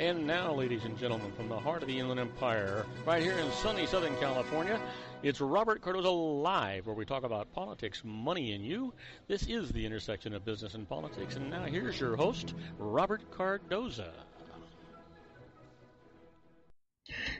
And now, ladies and gentlemen, from the heart of the Inland Empire, right here in sunny Southern California, it's Robert Cardoza Live, where we talk about politics, money, and you. This is the intersection of business and politics. And now here's your host, Robert Cardoza.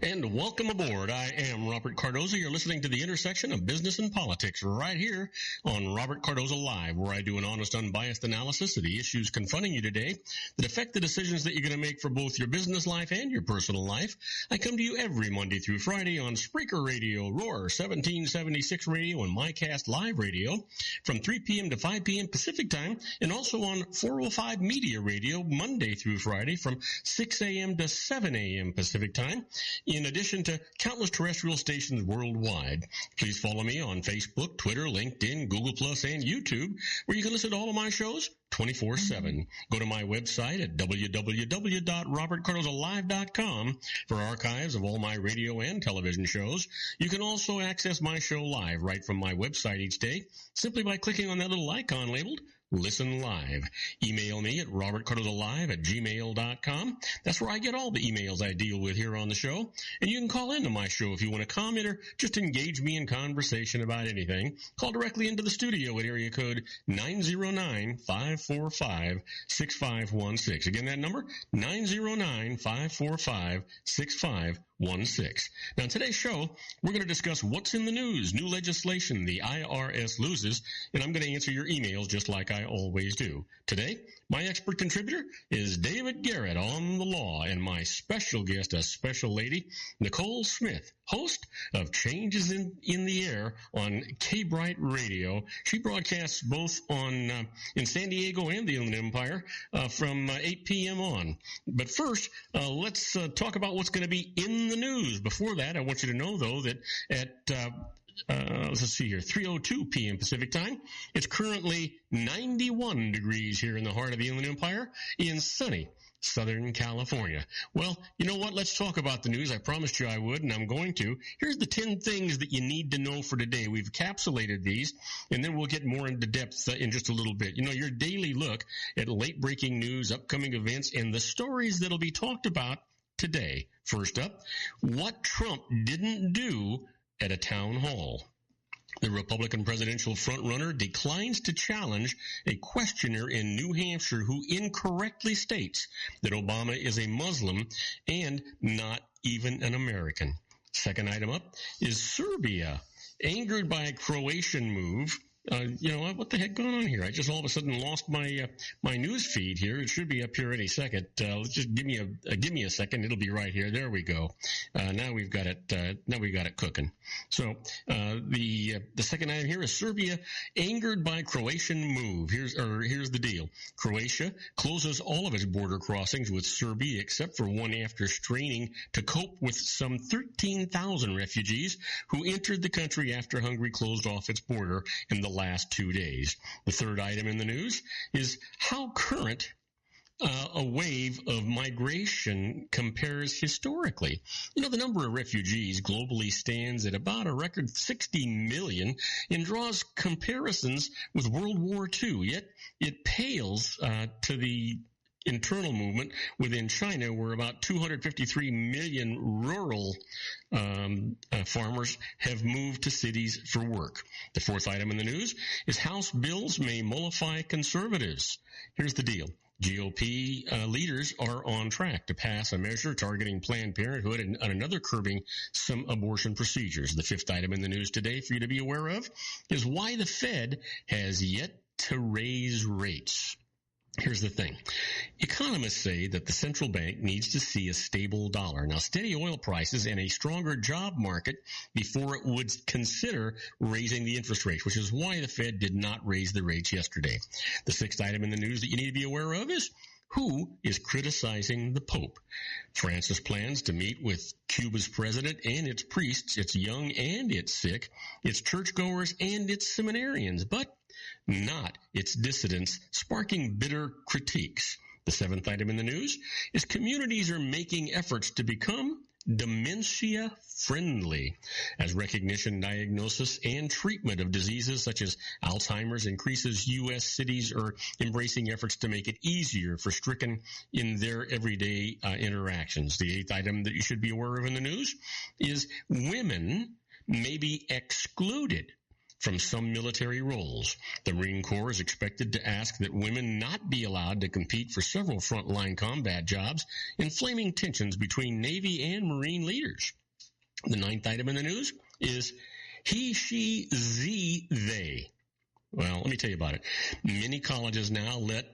And welcome aboard. I am Robert Cardoza. You're listening to the intersection of business and politics right here on Robert Cardoza Live, where I do an honest, unbiased analysis of the issues confronting you today that affect the decisions that you're going to make for both your business life and your personal life. I come to you every Monday through Friday on Spreaker Radio, Roar 1776 Radio, and MyCast Live Radio from 3 p.m. to 5 p.m. Pacific Time, and also on 405 Media Radio Monday through Friday from 6 a.m. to 7 a.m. Pacific Time, in addition to countless terrestrial stations worldwide. Please follow me on Facebook, Twitter, LinkedIn, Google+, and YouTube, where you can listen to all of my shows 24/7. Go to my website at www.robertcardozalive.com for archives of all my radio and television shows. You can also access my show live right from my website each day, simply by clicking on that little icon labeled Listen Live. Email me at robertcardozalive@gmail.com. That's where I get all the emails I deal with here on the show. And you can call into my show if you want to comment or just engage me in conversation about anything. Call directly into the studio at area code 909-545-6516. Again, that number, 909-545-6516. Now, in today's show, we're going to discuss what's in the news, new legislation, the IRS loses, and I'm going to answer your emails just like I always do. Today, my expert contributor is David Garrett on the law, and my special guest, a special lady, Nicole Smith, host of Changes in the Air on K-Bright Radio. She broadcasts both on in San Diego and the Inland Empire from 8 p.m. on. But first, let's talk about what's going to be in the news. Before that, I want you to know, though, that at let's see here, 3:02 p.m. Pacific Time, it's currently 91 degrees here in the heart of the Inland Empire in sunny Southern California. Well, you know what? Let's talk about the news. I promised you I would, and I'm going to. Here's the 10 things that you need to know for today. We've encapsulated these, and then we'll get more into depth in just a little bit. You know, your daily look at late-breaking news, upcoming events, and the stories that'll be talked about today. First up, what Trump didn't do at a town hall. The Republican presidential frontrunner declines to challenge a questioner in New Hampshire who incorrectly states that Obama is a Muslim and not even an American. Second item up is Serbia, angered by a Croatian move. You know, what the heck going on here? I just all of a sudden lost my my news feed here. It should be up here any second. Let's just give me a second. It'll be right here. There we go. Now we've got it. Now we got it cooking. So the second item here is Serbia, angered by Croatian move. Here's the deal. Croatia closes all of its border crossings with Serbia except for one after straining to cope with some 13,000 refugees who entered the country after Hungary closed off its border in the last 2 days. The third item in the news is how current a wave of migration compares historically. You know, the number of refugees globally stands at about a record 60 million and draws comparisons with World War II, yet it pales to the internal movement within China, where about 253 million rural farmers have moved to cities for work. The fourth item in the news is House bills may mollify conservatives. Here's the deal. GOP leaders are on track to pass a measure targeting Planned Parenthood and another curbing some abortion procedures. The fifth item in the news today for you to be aware of is why the Fed has yet to raise rates. Here's the thing. Economists say that the central bank needs to see a stable dollar. Now, steady oil prices and a stronger job market before it would consider raising the interest rates, which is why the Fed did not raise the rates yesterday. The sixth item in the news that you need to be aware of is who is criticizing the Pope. Francis plans to meet with Cuba's president and its priests, its young and its sick, its churchgoers and its seminarians, but not its dissidents, sparking bitter critiques. The seventh item in the news is communities are making efforts to become dementia-friendly, as recognition, diagnosis, and treatment of diseases such as Alzheimer's increases. U.S. cities are embracing efforts to make it easier for stricken in their everyday interactions. The eighth item that you should be aware of in the news is women may be excluded from some military roles. The Marine Corps is expected to ask that women not be allowed to compete for several frontline combat jobs, inflaming tensions between Navy and Marine leaders. The ninth item in the news is he, she, ze, they. Well, let me tell you about it. Many colleges now let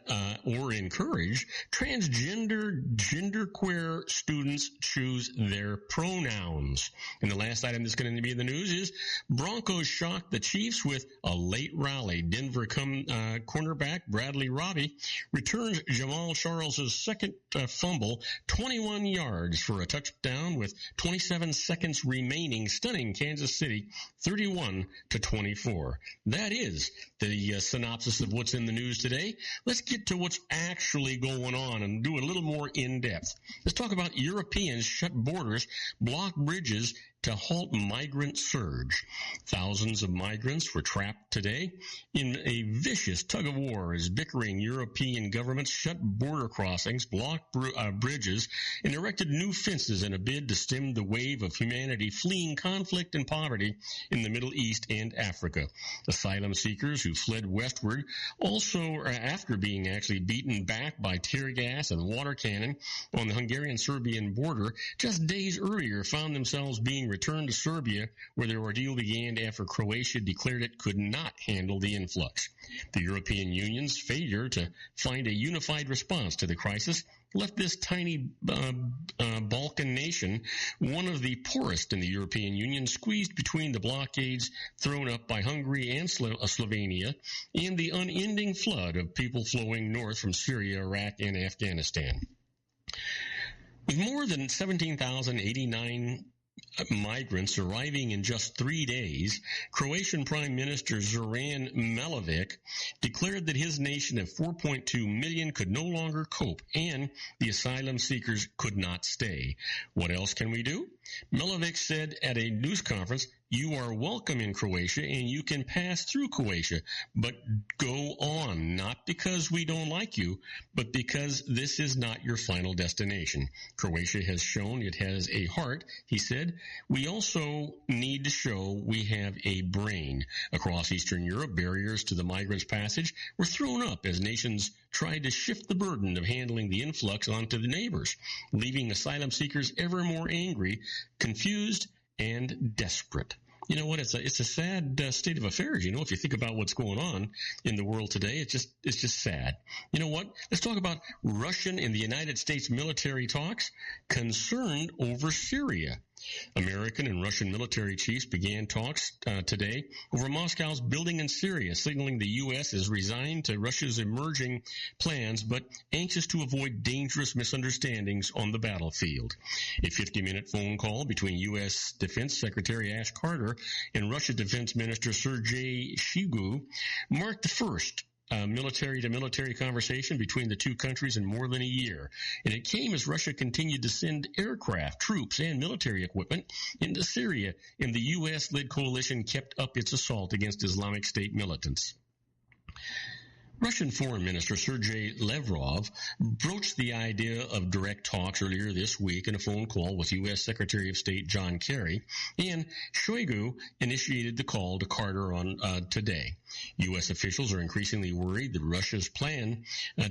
or encourage transgender, genderqueer students choose their pronouns. And the last item that's going to be in the news is Broncos shocked the Chiefs with a late rally. Denver cornerback Bradley Robbie returns Jamal Charles' second fumble, 21 yards for a touchdown with 27 seconds remaining, stunning Kansas City 31-24. That is the synopsis of what's in the news today. Let's get to what's actually going on and do it a little more in depth. Let's talk about Europeans shut borders, block bridges to halt migrant surge. Thousands of migrants were trapped today in a vicious tug-of-war as bickering European governments shut border crossings, blocked bridges, and erected new fences in a bid to stem the wave of humanity fleeing conflict and poverty in the Middle East and Africa. Asylum seekers who fled westward also, after being actually beaten back by tear gas and water cannon on the Hungarian-Serbian border, just days earlier found themselves being returned to Serbia, where their ordeal began after Croatia declared it could not handle the influx. The European Union's failure to find a unified response to the crisis left this tiny Balkan nation, one of the poorest in the European Union, squeezed between the blockades thrown up by Hungary and Slovenia and the unending flood of people flowing north from Syria, Iraq, and Afghanistan. With more than 17,089 migrants arriving in just 3 days, Croatian Prime Minister Zoran Milanovic declared that his nation of 4.2 million could no longer cope and the asylum seekers could not stay. What else can we do? Milanovic said at a news conference, "You are welcome in Croatia and you can pass through Croatia, but go on, not because we don't like you, but because this is not your final destination. Croatia has shown it has a heart," he said. "We also need to show we have a brain." Across Eastern Europe, barriers to the migrants' passage were thrown up as nations tried to shift the burden of handling the influx onto the neighbors, leaving asylum seekers ever more angry, confused, and desperate. You know what? It's a sad state of affairs. You know, if you think about what's going on in the world today, it's just sad. You know what? Let's talk about Russian and the United States military talks concerned over Syria. American and Russian military chiefs began talks today over Moscow's building in Syria, signaling the U.S. is resigned to Russia's emerging plans, but anxious to avoid dangerous misunderstandings on the battlefield. A 50-minute phone call between U.S. Defense Secretary Ash Carter and Russia Defense Minister Sergei Shoigu marked the first military-to-military conversation between the two countries in more than a year. And it came as Russia continued to send aircraft, troops, and military equipment into Syria, and the U.S.-led coalition kept up its assault against Islamic State militants. Russian Foreign Minister Sergei Lavrov broached the idea of direct talks earlier this week in a phone call with U.S. Secretary of State John Kerry, and Shoigu initiated the call to Carter on today. U.S. officials are increasingly worried that Russia's plan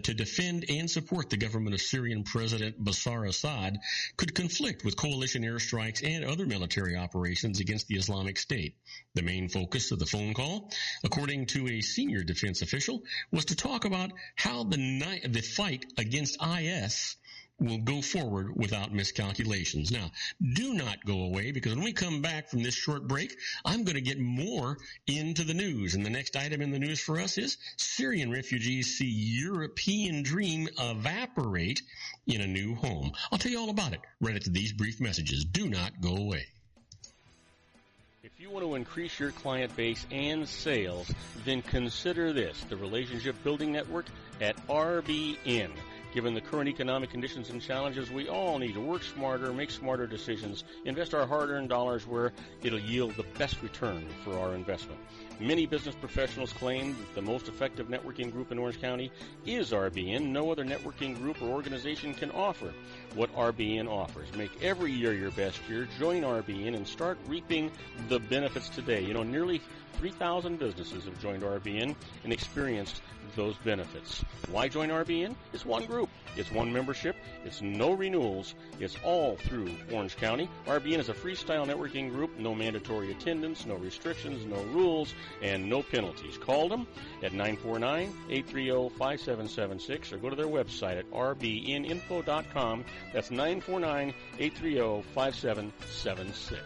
to defend and support the government of Syrian President Bashar Assad could conflict with coalition airstrikes and other military operations against the Islamic State. The main focus of the phone call, according to a senior defense official, was to talk about how the fight against IS will go forward without miscalculations. Now, do not go away, because when we come back from this short break, I'm going to get more into the news. And the next item in the news for us is Syrian refugees see European dream evaporate in a new home. I'll tell you all about it right after these brief messages. Do not go away. If you want to increase your client base and sales, then consider this, the Relationship Building Network at RBN. Given the current economic conditions and challenges, we all need to work smarter, make smarter decisions, invest our hard-earned dollars where it'll yield the best return for our investment. Many business professionals claim that the most effective networking group in Orange County is RBN. No other networking group or organization can offer what RBN offers. Make every year your best year. Join RBN and start reaping the benefits today. Nearly 3,000 businesses have joined RBN and experienced those benefits. Why join RBN? It's one group. It's one membership. It's no renewals. It's all through Orange County. RBN is a freestyle networking group. No mandatory attendance, no restrictions, no rules, and no penalties. Call them at 949-830-5776 or go to their website at rbninfo.com. That's 949-830-5776.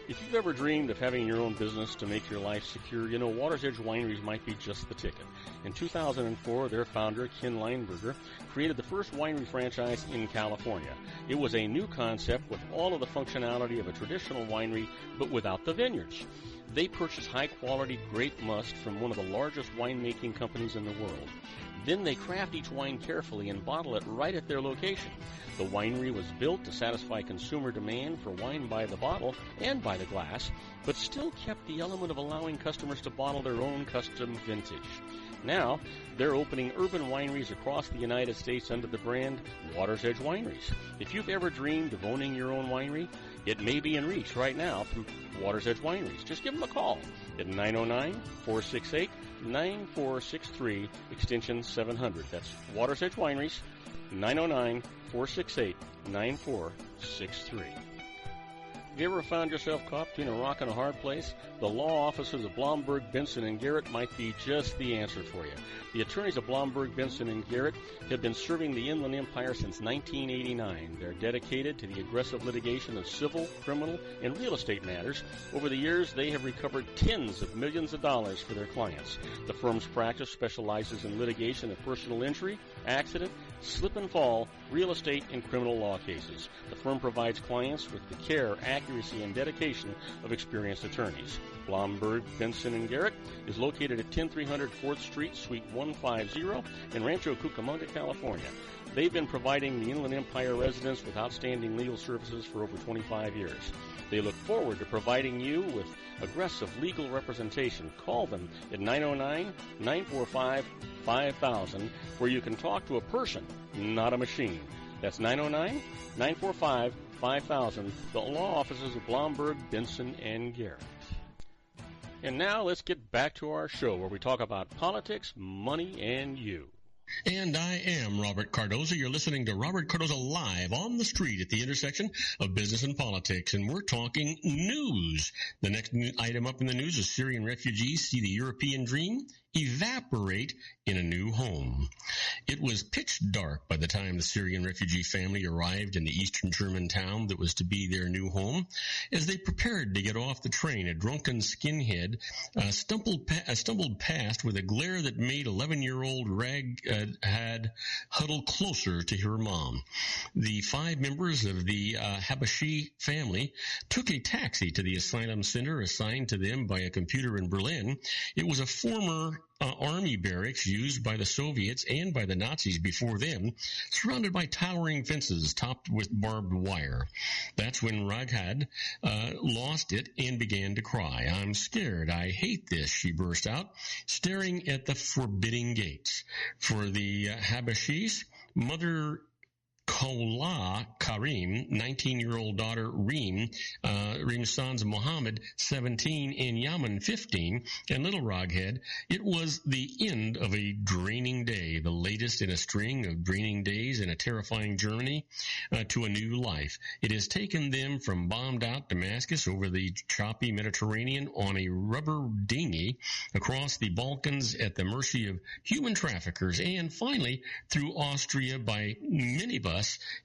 If you've ever dreamed of having your own business to make your life secure, Water's Edge Wineries might be just the ticket. In 2004, their founder, Ken Lineberger, created the first winery franchise in California. It was a new concept with all of the functionality of a traditional winery, but without the vineyards. They purchased high-quality grape must from one of the largest winemaking companies in the world. Then they craft each wine carefully and bottle it right at their location. The winery was built to satisfy consumer demand for wine by the bottle and by the glass, but still kept the element of allowing customers to bottle their own custom vintage. Now, they're opening urban wineries across the United States under the brand Water's Edge Wineries. If you've ever dreamed of owning your own winery, it may be in reach right now through Water's Edge Wineries. Just give them a call at 909-468-9463, extension 700. That's Water's Edge Wineries, 909-468-9463. Have you ever found yourself caught between a rock and a hard place? The law offices of Blomberg, Benson, and Garrett might be just the answer for you. The attorneys of Blomberg, Benson, and Garrett have been serving the Inland Empire since 1989. They're dedicated to the aggressive litigation of civil, criminal, and real estate matters. Over the years, they have recovered tens of millions of dollars for their clients. The firm's practice specializes in litigation of personal injury, accident, slip and fall, real estate, and criminal law cases. The firm provides clients with the care, accuracy, and dedication of experienced attorneys. Blomberg, Benson, and Garrett is located at 10300 4th Street, Suite 150 in Rancho Cucamonga, California. They've been providing the Inland Empire residents with outstanding legal services for over 25 years. They look forward to providing you with aggressive legal representation. Call them at 909-945-5000, where you can talk to a person, not a machine. That's 909-945-5000, the law offices of Blomberg, Benson, and Garrett. And now let's get back to our show where we talk about politics, money, and you. And I am Robert Cardoza. You're listening to Robert Cardoza Live on the street at the intersection of business and politics. And we're talking news. The next item up in the news is Syrian refugees see the European dream evaporate in a new home. It was pitch dark by the time the Syrian refugee family arrived in the eastern German town that was to be their new home. As they prepared to get off the train, a drunken skinhead stumbled past with a glare that made 11-year-old Raghad huddle closer to her mom. The 5 members of the Habashi family took a taxi to the asylum center assigned to them by a computer in Berlin. It was a former army barracks used by the Soviets and by the Nazis before them, surrounded by towering fences topped with barbed wire. That's when Raghad lost it and began to cry. "I'm scared. I hate this," she burst out, staring at the forbidding gates. For the Habashis, Mother Kola Karim, 19-year-old daughter Reem Sons Mohammed, 17, and Yaman, 15, and little Raghad, it was the end of a draining day, the latest in a string of draining days in a terrifying journey to a new life. It has taken them from bombed-out Damascus over the choppy Mediterranean on a rubber dinghy, across the Balkans at the mercy of human traffickers, and finally through Austria by minibus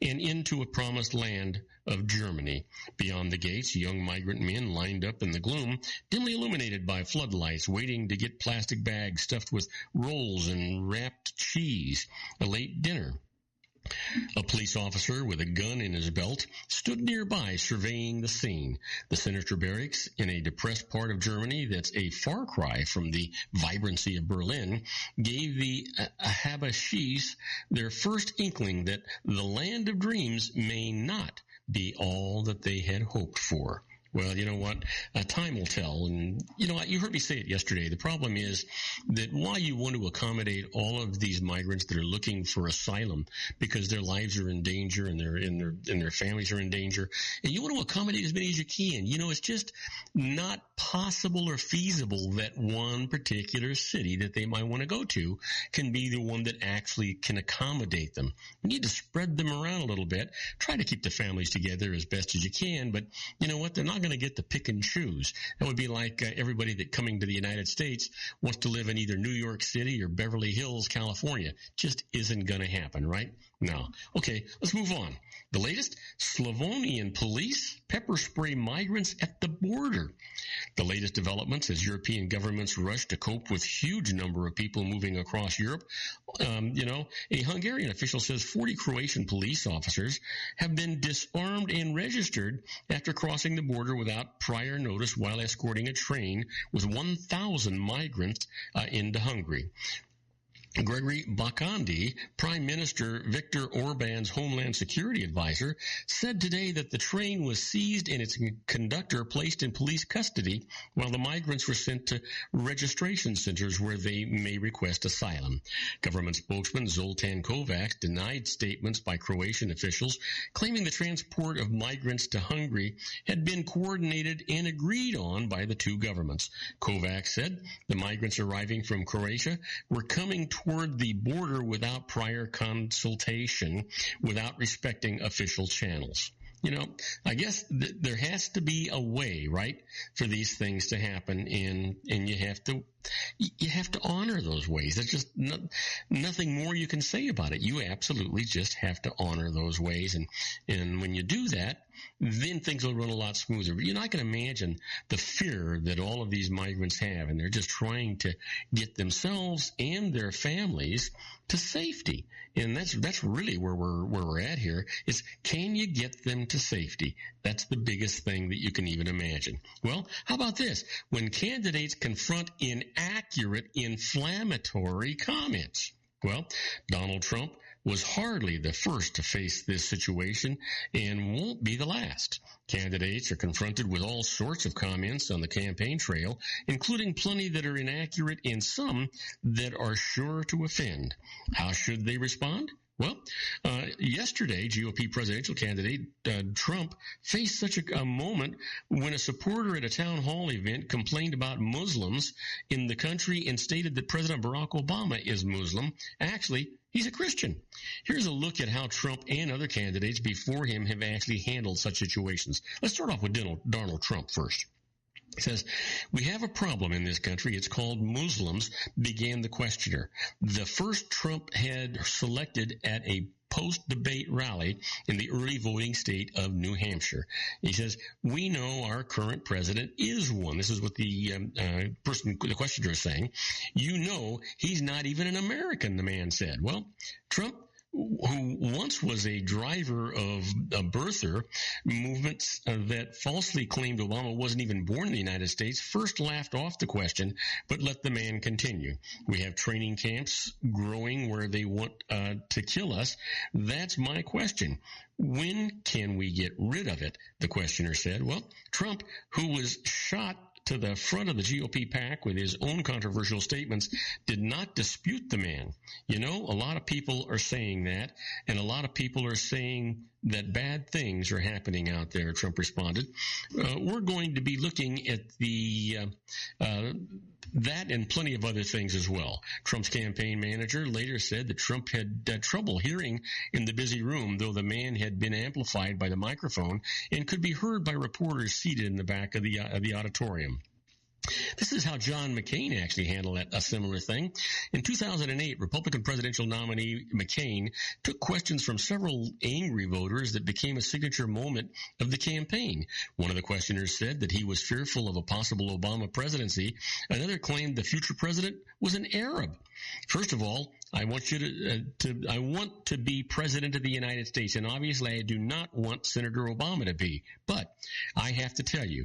and into a promised land of Germany. Beyond the gates, young migrant men lined up in the gloom, dimly illuminated by floodlights, waiting to get plastic bags stuffed with rolls and wrapped cheese, a late dinner. A police officer with a gun in his belt stood nearby surveying the scene. The Senator barracks in a depressed part of Germany that's a far cry from the vibrancy of Berlin gave the Habashis their first inkling that the land of dreams may not be all that they had hoped for. Well, you know what? Time will tell. And you know what? You heard me say it yesterday. The problem is that while you want to accommodate all of these migrants that are looking for asylum because their lives are in danger and their families are in danger, and you want to accommodate as many as you can, you know, it's just not possible or feasible that one particular city that they might want to go to can be the one that actually can accommodate them. You need to spread them around a little bit. Try to keep the families together as best as you can, but you know what? They're not going to get to pick and choose. That would be like everybody that coming to the United States wants to live in either New York City or Beverly Hills, California. Just isn't going to happen, right? No. Okay, let's move on. The latest, Slovenian police pepper spray migrants at the border. The latest developments as European governments rush to cope with huge number of people moving across Europe. A Hungarian official says 40 Croatian police officers have been disarmed and registered after crossing the border without prior notice while escorting a train with 1,000 migrants into Hungary. Gregory Bakandi, Prime Minister Viktor Orban's Homeland Security advisor, said today that the train was seized and its conductor placed in police custody while the migrants were sent to registration centers where they may request asylum. Government spokesman Zoltan Kovacs denied statements by Croatian officials claiming the transport of migrants to Hungary had been coordinated and agreed on by the two governments. Kovacs said the migrants arriving from Croatia were coming toward the border without prior consultation, without respecting official channels. You know, I guess there has to be a way, right, for these things to happen, and you have to honor those ways. There's just nothing more you can say about it. You absolutely just have to honor those ways, and when you do that, then things will run a lot smoother. But I can imagine the fear that all of these migrants have, and they're just trying to get themselves and their families to safety. And that's really where we're at here is, can you get them to safety? That's the biggest thing that you can even imagine. Well, how about this? When candidates confront inaccurate, inflammatory comments. Well, Donald Trump was hardly the first to face this situation and won't be the last. Candidates are confronted with all sorts of comments on the campaign trail, including plenty that are inaccurate and some that are sure to offend. How should they respond? Well, yesterday, GOP presidential candidate Trump faced such a moment when a supporter at a town hall event complained about Muslims in the country and stated that President Barack Obama is Muslim. Actually, he's a Christian. Here's a look at how Trump and other candidates before him have actually handled such situations. Let's start off with Donald Trump first. He says, "We have a problem in this country. It's called Muslims," began the questioner. The first Trump had selected at a post-debate rally in the early voting state of New Hampshire. He says, "We know our current president is one." This is what the questioner is saying. "You know he's not even an American," the man said. Well, Trump, who once was a driver of a birther movement that falsely claimed Obama wasn't even born in the United States, first laughed off the question, but let the man continue. "We have training camps growing where they want to kill us. That's my question. When can we get rid of it?" the questioner said. Well, Trump, who was shot to the front of the GOP pack with his own controversial statements, did not dispute the man. A lot of people are saying that, and a lot of people are saying that bad things are happening out there, Trump responded. We're going to be looking at that and plenty of other things as well. Trump's campaign manager later said that Trump had trouble hearing in the busy room, though the man had been amplified by the microphone and could be heard by reporters seated in the back of the auditorium. This is how John McCain actually handled a similar thing. In 2008, Republican presidential nominee McCain took questions from several angry voters that became a signature moment of the campaign. One of the questioners said that he was fearful of a possible Obama presidency. Another claimed the future president was an Arab. First of all, I want you I want to be president of the United States, and obviously I do not want Senator Obama to be. But I have to tell you,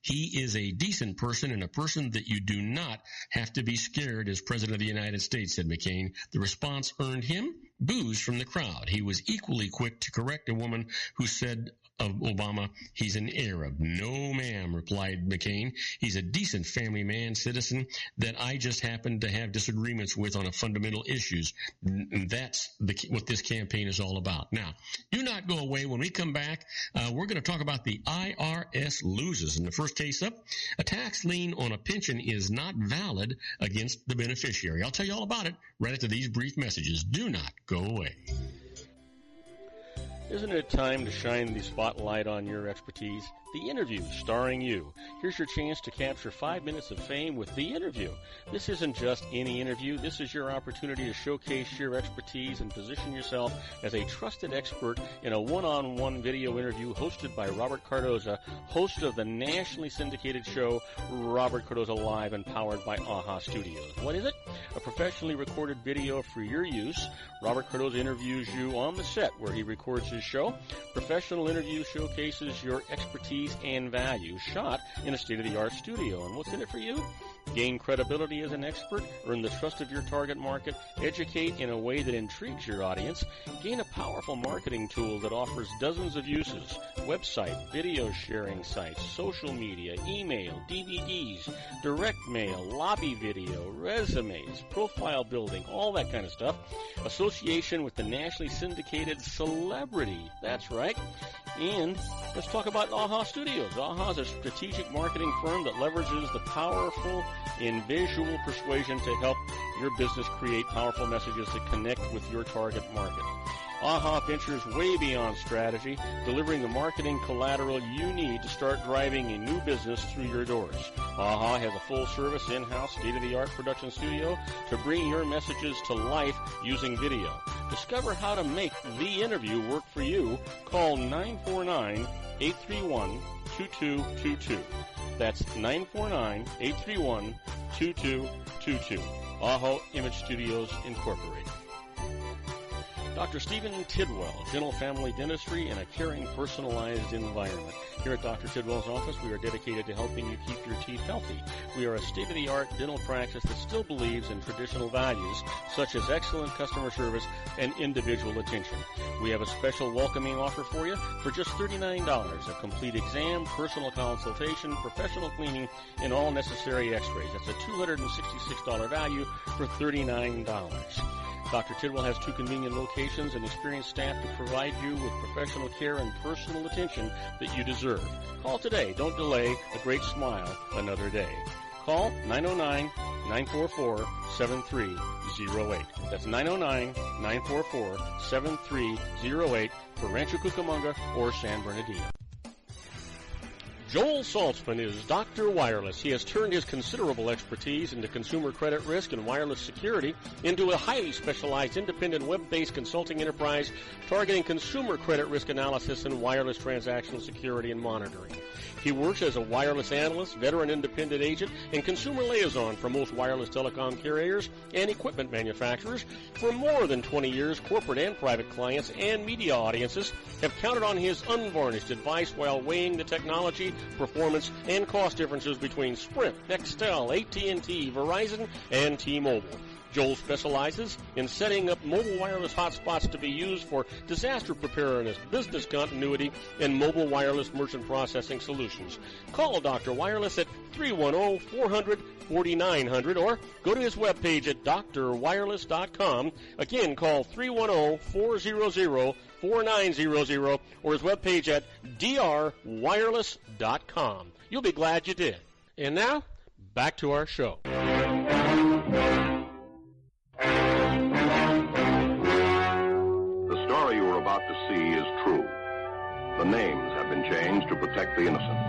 he is a decent person and a person that you do not have to be scared as president of the United States, said McCain. The response earned him boos from the crowd. He was equally quick to correct a woman who said of Obama, he's an Arab. No, ma'am, replied McCain. He's a decent family man, citizen, that I just happen to have disagreements with on a fundamental issues. And that's what this campaign is all about. Now, do not go away. When we come back, we're going to talk about the IRS loses. In the first case up, a tax lien on a pension is not valid against the beneficiary. I'll tell you all about it right after these brief messages. Do not go away. Isn't it time to shine the spotlight on your expertise? The Interview, starring you. Here's your chance to capture 5 minutes of fame with The Interview. This isn't just any interview. This is your opportunity to showcase your expertise and position yourself as a trusted expert in a one-on-one video interview hosted by Robert Cardoza, host of the nationally syndicated show Robert Cardoza Live and powered by AHA Studios. What is it? A professionally recorded video for your use. Robert Cardoza interviews you on the set where he records his show. Professional interview showcases your expertise and value, shot in a state-of-the-art studio. And what's in it for you? Gain credibility as an expert, earn the trust of your target market, educate in a way that intrigues your audience, gain a powerful marketing tool that offers dozens of uses, website, video sharing sites, social media, email, DVDs, direct mail, lobby video, resumes, profile building, all that kind of stuff. Association with the nationally syndicated celebrity. That's right. And let's talk about AHA Studios. AHA is a strategic marketing firm that leverages the powerful in visual persuasion to help your business create powerful messages that connect with your target market. AHA ventures way beyond strategy, delivering the marketing collateral you need to start driving a new business through your doors. AHA has a full-service, in-house, state-of-the-art production studio to bring your messages to life using video. Discover how to make The Interview work for you. Call 949-831-2222. That's 949-831-2222. AHA Image Studios, Incorporated. Dr. Stephen Tidwell, Dental Family Dentistry in a caring, personalized environment. Here at Dr. Tidwell's office, we are dedicated to helping you keep your teeth healthy. We are a state-of-the-art dental practice that still believes in traditional values, such as excellent customer service and individual attention. We have a special welcoming offer for you for just $39, a complete exam, personal consultation, professional cleaning, and all necessary x-rays. That's a $266 value for $39. Dr. Tidwell has 2 convenient locations and experienced staff to provide you with professional care and personal attention that you deserve. Call today. Don't delay. A great smile another day. Call 909-944-7308. That's 909-944-7308 for Rancho Cucamonga or San Bernardino. Joel Saltzman is Dr. Wireless. He has turned his considerable expertise into consumer credit risk and wireless security into a highly specialized independent web-based consulting enterprise targeting consumer credit risk analysis and wireless transactional security and monitoring. He works as a wireless analyst, veteran independent agent, and consumer liaison for most wireless telecom carriers and equipment manufacturers. For more than 20 years, corporate and private clients and media audiences have counted on his unvarnished advice while weighing the technology, performance, and cost differences between Sprint, Nextel, AT&T, Verizon, and T-Mobile. Joel specializes in setting up mobile wireless hotspots to be used for disaster preparedness, business continuity, and mobile wireless merchant processing solutions. Call Dr. Wireless at 310-400-4900 or go to his webpage at drwireless.com. Again, call 310-400-4900 or his webpage at drwireless.com. You'll be glad you did. And now, back to our show. The story you are about to see is true. The names have been changed to protect the innocent.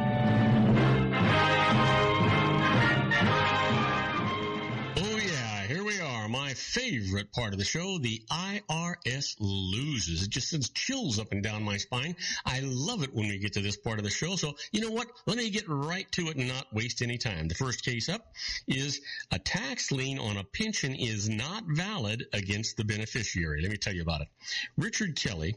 Oh, yeah, here we are. My favorite part of the show, the IRS loses. It just sends chills up and down my spine. I love it when we get to this part of the show. So, you know what? Let me get right to it and not waste any time. The first case up is a tax lien on a pension is not valid against the beneficiary. Let me tell you about it. Richard Kelly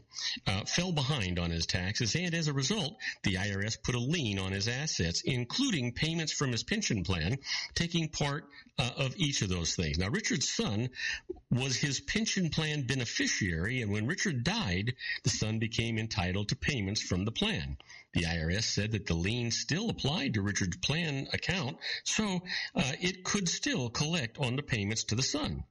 fell behind on his taxes, and as a result, the IRS put a lien on his assets, including payments from his pension plan, taking part of each of those things. Now, Richard's son was his pension plan beneficiary, and when Richard died, the son became entitled to payments from the plan. The IRS said that the lien still applied to Richard's plan account, so it could still collect on the payments to the son.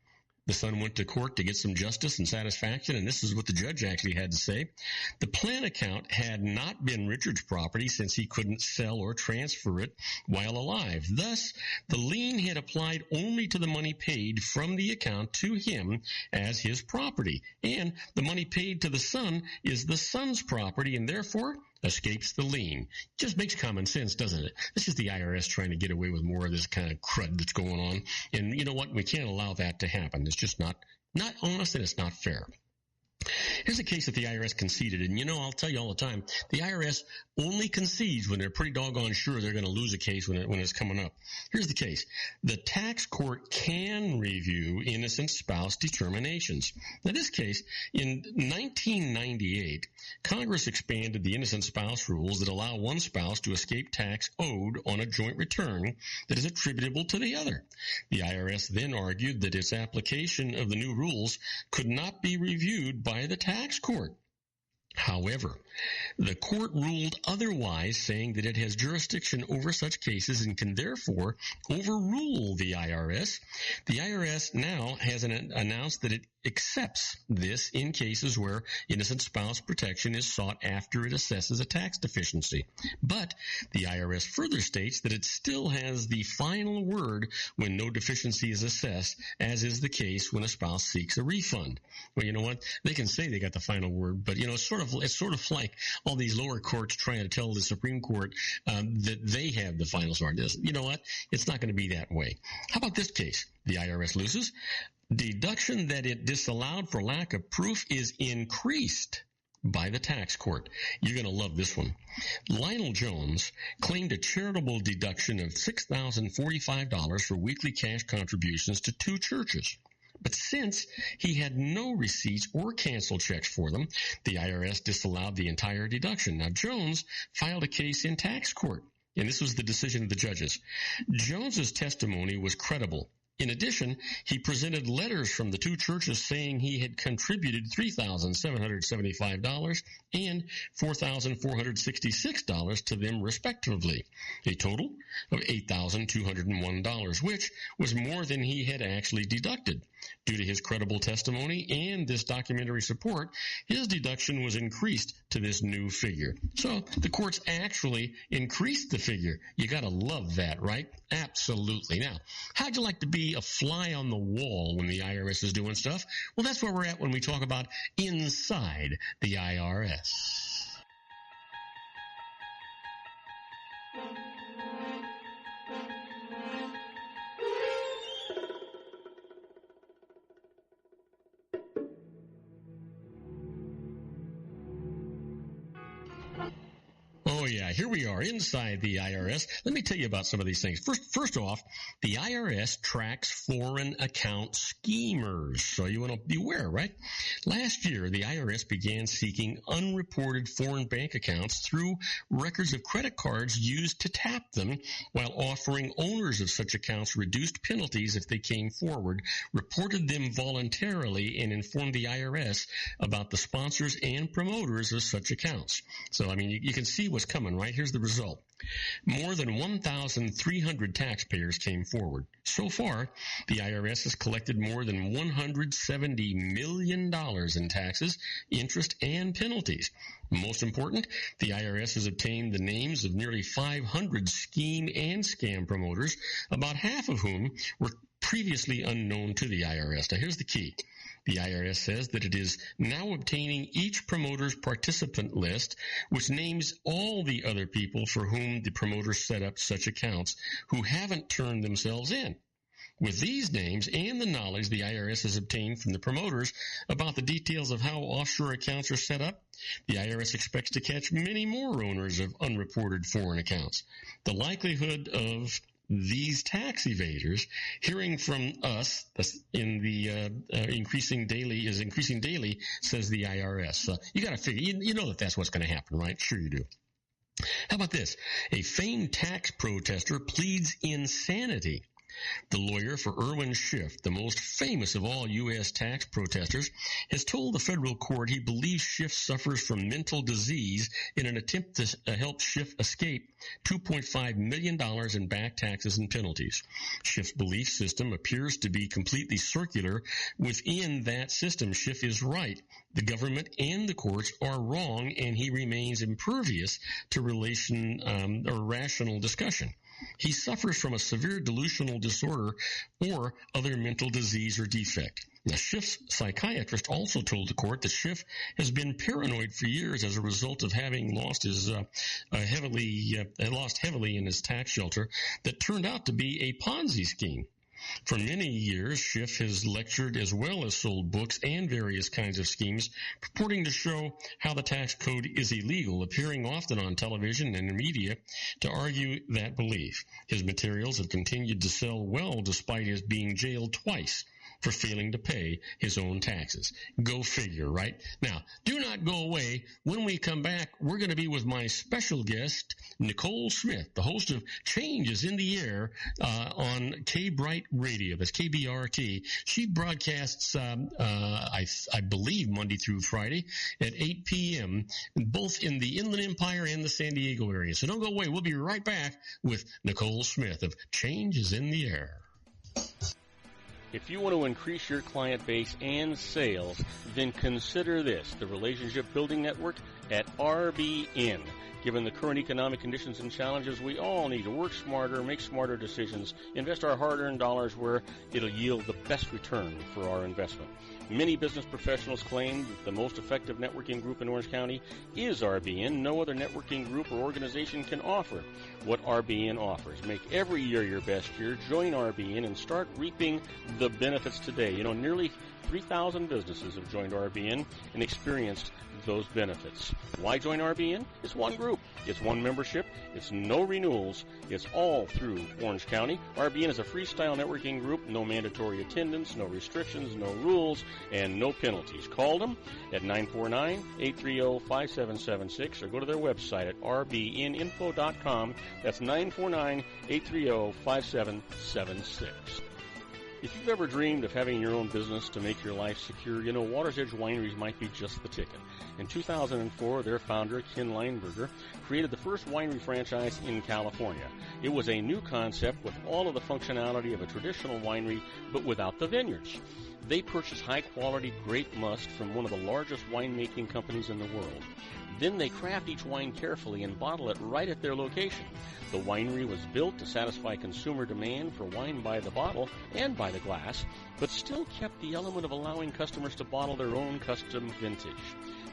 The son went to court to get some justice and satisfaction, and this is what the judge actually had to say. The plan account had not been Richard's property since he couldn't sell or transfer it while alive. Thus, the lien had applied only to the money paid from the account to him as his property, and the money paid to the son is the son's property and therefore escapes the lien. Just makes common sense, doesn't it? This is the IRS trying to get away with more of this kind of crud that's going on. And you know what? We can't allow that to happen. It's just not honest, and it's not fair. Here's a case that the IRS conceded, and I'll tell you all the time, the IRS only concedes when they're pretty doggone sure they're going to lose a case when it's coming up. Here's the case. The tax court can review innocent spouse determinations. Now, this case, in 1998, Congress expanded the innocent spouse rules that allow one spouse to escape tax owed on a joint return that is attributable to the other. The IRS then argued that its application of the new rules could not be reviewed by the tax court. However, the court ruled otherwise, saying that it has jurisdiction over such cases and can therefore overrule the IRS. The IRS now has announced that it accepts this in cases where innocent spouse protection is sought after it assesses a tax deficiency. But the IRS further states that it still has the final word when no deficiency is assessed, as is the case when a spouse seeks a refund. Well, you know what? They can say they got the final word, but it's sort of like all these lower courts trying to tell the Supreme Court that they have the final word. You know what? It's not going to be that way. How about this case? The IRS loses. Deduction that it disallowed for lack of proof is increased by the tax court. You're going to love this one. Lionel Jones claimed a charitable deduction of $6,045 for weekly cash contributions to two churches. But since he had no receipts or canceled checks for them, the IRS disallowed the entire deduction. Now, Jones filed a case in tax court, and this was the decision of the judges. Jones's testimony was credible. In addition, he presented letters from the two churches saying he had contributed $3,775 and $4,466 to them respectively, a total of $8,201, which was more than he had actually deducted. Due to his credible testimony and this documentary support, his deduction was increased to this new figure. So the courts actually increased the figure. You got to love that, right? Absolutely. Now, how'd you like to be a fly on the wall when the IRS is doing stuff? Well, that's where we're at when we talk about inside the IRS. Oh, yeah, here we are inside the IRS. Let me tell you about some of these things. First off, the IRS tracks foreign account schemers, so you want to be aware, right? Last year, the IRS began seeking unreported foreign bank accounts through records of credit cards used to tap them, while offering owners of such accounts reduced penalties if they came forward, reported them voluntarily, and informed the IRS about the sponsors and promoters of such accounts. So, I mean, you can see what's coming, right? Here's the result. More than 1,300 taxpayers came forward. So far, the IRS has collected more than $170 million in taxes, interest, and penalties. Most important, the IRS has obtained the names of nearly 500 scheme and scam promoters, about half of whom were previously unknown to the IRS. Now, here's the key. The IRS says that it is now obtaining each promoter's participant list, which names all the other people for whom the promoter set up such accounts who haven't turned themselves in. With these names and the knowledge the IRS has obtained from the promoters about the details of how offshore accounts are set up, the IRS expects to catch many more owners of unreported foreign accounts. The likelihood of these tax evaders hearing from us in the increasing daily, says the IRS. You got to figure, you know that's what's going to happen, right? Sure you do. How about this? A famed tax protester pleads insanity. The lawyer for Irwin Schiff, the most famous of all U.S. tax protesters, has told the federal court he believes Schiff suffers from mental disease in an attempt to help Schiff escape $2.5 million in back taxes and penalties. Schiff's belief system appears to be completely circular. Within that system, Schiff is right. The government and the courts are wrong, and he remains impervious to rational discussion. He suffers from a severe delusional disorder or other mental disease or defect. Now, Schiff's psychiatrist also told the court that Schiff has been paranoid for years as a result of having lost heavily in his tax shelter that turned out to be a Ponzi scheme. For many years, Schiff has lectured as well as sold books and various kinds of schemes purporting to show how the tax code is illegal, appearing often on television and in media to argue that belief. His materials have continued to sell well despite his being jailed twice for failing to pay his own taxes. Go figure, right? Now, do not go away. When we come back, we're going to be with my special guest, Nicole Smith, the host of Change is in the Air on K-Bright Radio. That's KBRT. She broadcasts, I believe, Monday through Friday at 8 p.m., both in the Inland Empire and the San Diego area. So don't go away. We'll be right back with Nicole Smith of Change is in the Air. If you want to increase your client base and sales, then consider this, the Relationship Building Network at RBN. Given the current economic conditions and challenges, we all need to work smarter, make smarter decisions, invest our hard-earned dollars where it'll yield the best return for our investment. Many business professionals claim that the most effective networking group in Orange County is RBN. No other networking group or organization can offer what RBN offers. Make every year your best year. Join RBN and start reaping the benefits today. You know, nearly 3,000 businesses have joined RBN and experienced those benefits. Why join RBN? It's one group. It's one membership. It's no renewals. It's all through Orange County. RBN is a freestyle networking group. No mandatory attendance, no restrictions, no rules, and no penalties. Call them at 949-830-5776 or go to their website at rbninfo.com. That's 949-830-5776. If you've ever dreamed of having your own business to make your life secure, you know Water's Edge Wineries might be just the ticket. In 2004, their founder, Ken Lineberger, created the first winery franchise in California. It was a new concept with all of the functionality of a traditional winery, but without the vineyards. They purchased high-quality grape must from one of the largest winemaking companies in the world. Then they craft each wine carefully and bottle it right at their location. The winery was built to satisfy consumer demand for wine by the bottle and by the glass, but still kept the element of allowing customers to bottle their own custom vintage.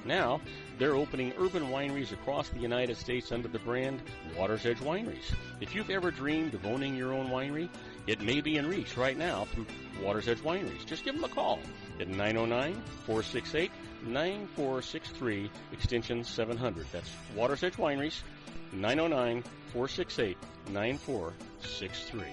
Now, they're opening urban wineries across the United States under the brand Water's Edge Wineries. If you've ever dreamed of owning your own winery, it may be in reach right now through Water's Edge Wineries. Just give them a call at 909-468-9463, extension 700. That's Water's Edge Wineries, 909-468-9463.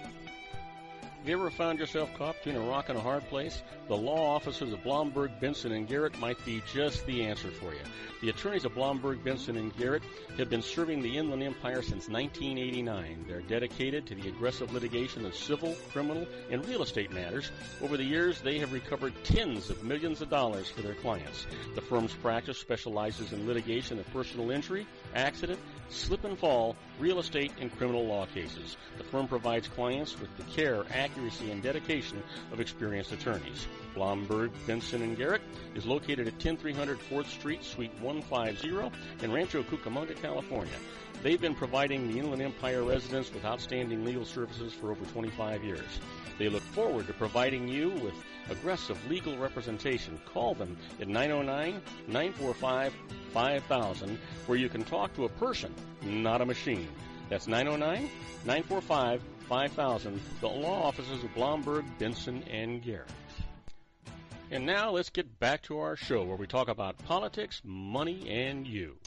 Have you ever found yourself caught between a rock and a hard place? The law offices of Blomberg, Benson, and Garrett might be just the answer for you. The attorneys of Blomberg, Benson, and Garrett have been serving the Inland Empire since 1989. They're dedicated to the aggressive litigation of civil, criminal, and real estate matters. Over the years, they have recovered tens of millions of dollars for their clients. The firm's practice specializes in litigation of personal injury, accident, slip and fall, real estate, and criminal law cases. The firm provides clients with the care, accuracy, and dedication of experienced attorneys. Blomberg, Benson, and Garrett is located at 10300 4th Street, Suite 150 in Rancho Cucamonga, California. They've been providing the Inland Empire residents with outstanding legal services for over 25 years. They look forward to providing you with aggressive legal representation. Call them at 909-945-5000, where you can talk to a person, not a machine. That's 909-945-5000. 5000, the law offices of Blomberg, Benson, and Garrett. And now let's get back to our show where we talk about politics, money, and you.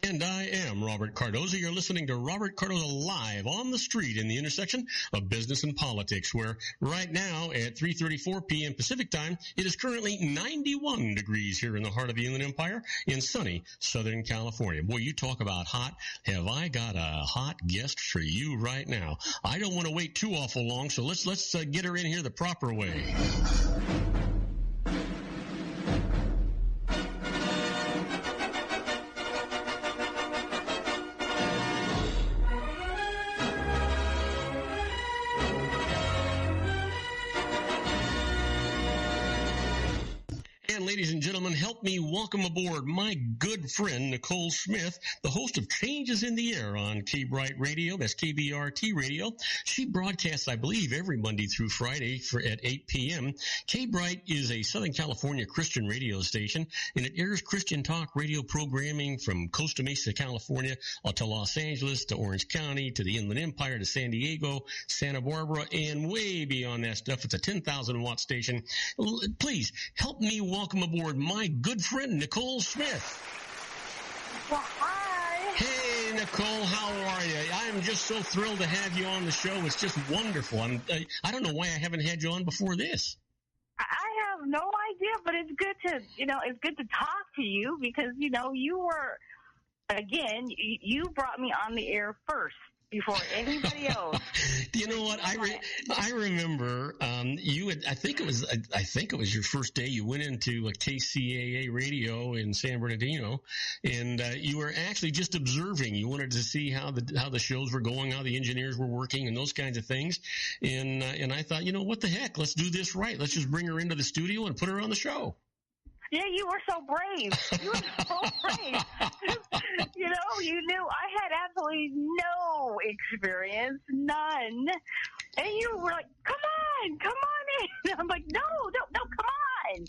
And I am Robert Cardoza. You're listening to Robert Cardoza Live on the street in the intersection of business and politics, where right now at 3:34 p.m. Pacific time, it is currently 91 degrees here in the heart of the Inland Empire in sunny Southern California. Boy, you talk about hot. Have I got a hot guest for you right now? I don't want to wait too awful long, so let's get her in here the proper way. Ladies and gentlemen, help me welcome aboard my good friend, Nicole Smith, the host of Changes in the Air on K-Bright Radio. That's KBRT Radio. She broadcasts, I believe, every Monday through Friday at 8 p.m. K-Bright is a Southern California Christian radio station, and it airs Christian talk radio programming from Costa Mesa, California, to Los Angeles, to Orange County, to the Inland Empire, to San Diego, Santa Barbara, and way beyond that stuff. It's a 10,000-watt station. Please help me welcome aboard my good friend, Nicole Smith. Well, hi. Hey, Nicole, how are you? I'm just so thrilled to have you on the show. It's just wonderful. I don't know why I haven't had you on before this. I have no idea, but it's good to talk to you because, you were, again, you brought me on the air first before anybody else. You know what? I remember you had. I think it was your first day. You went into a KCAA radio in San Bernardino, and you were actually just observing. You wanted to see how the shows were going, how the engineers were working, and those kinds of things. And I thought, what the heck? Let's do this right. Let's just bring her into the studio and put her on the show. Yeah, you were so brave. You were so brave. You knew I had absolutely no experience, none. And you were like, come on in. I'm like, no, come on.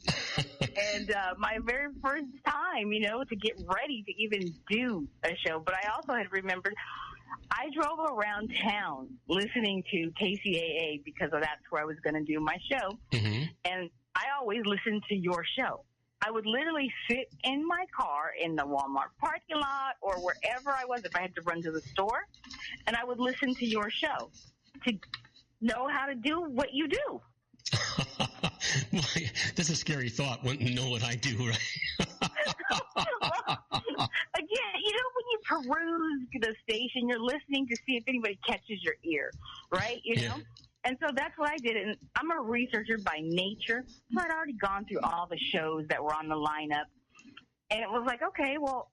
And my very first time, to get ready to even do a show. But I also had remembered I drove around town listening to KCAA because that's where I was going to do my show. Mm-hmm. And I always listened to your show. I would literally sit in my car in the Walmart parking lot or wherever I was if I had to run to the store, and I would listen to your show to know how to do what you do. That's a scary thought, wanting to know what I do, right? Again, when you peruse the station, you're listening to see if anybody catches your ear, right? Yeah. And so that's what I did. And I'm a researcher by nature. So I'd already gone through all the shows that were on the lineup. And it was like, okay, well,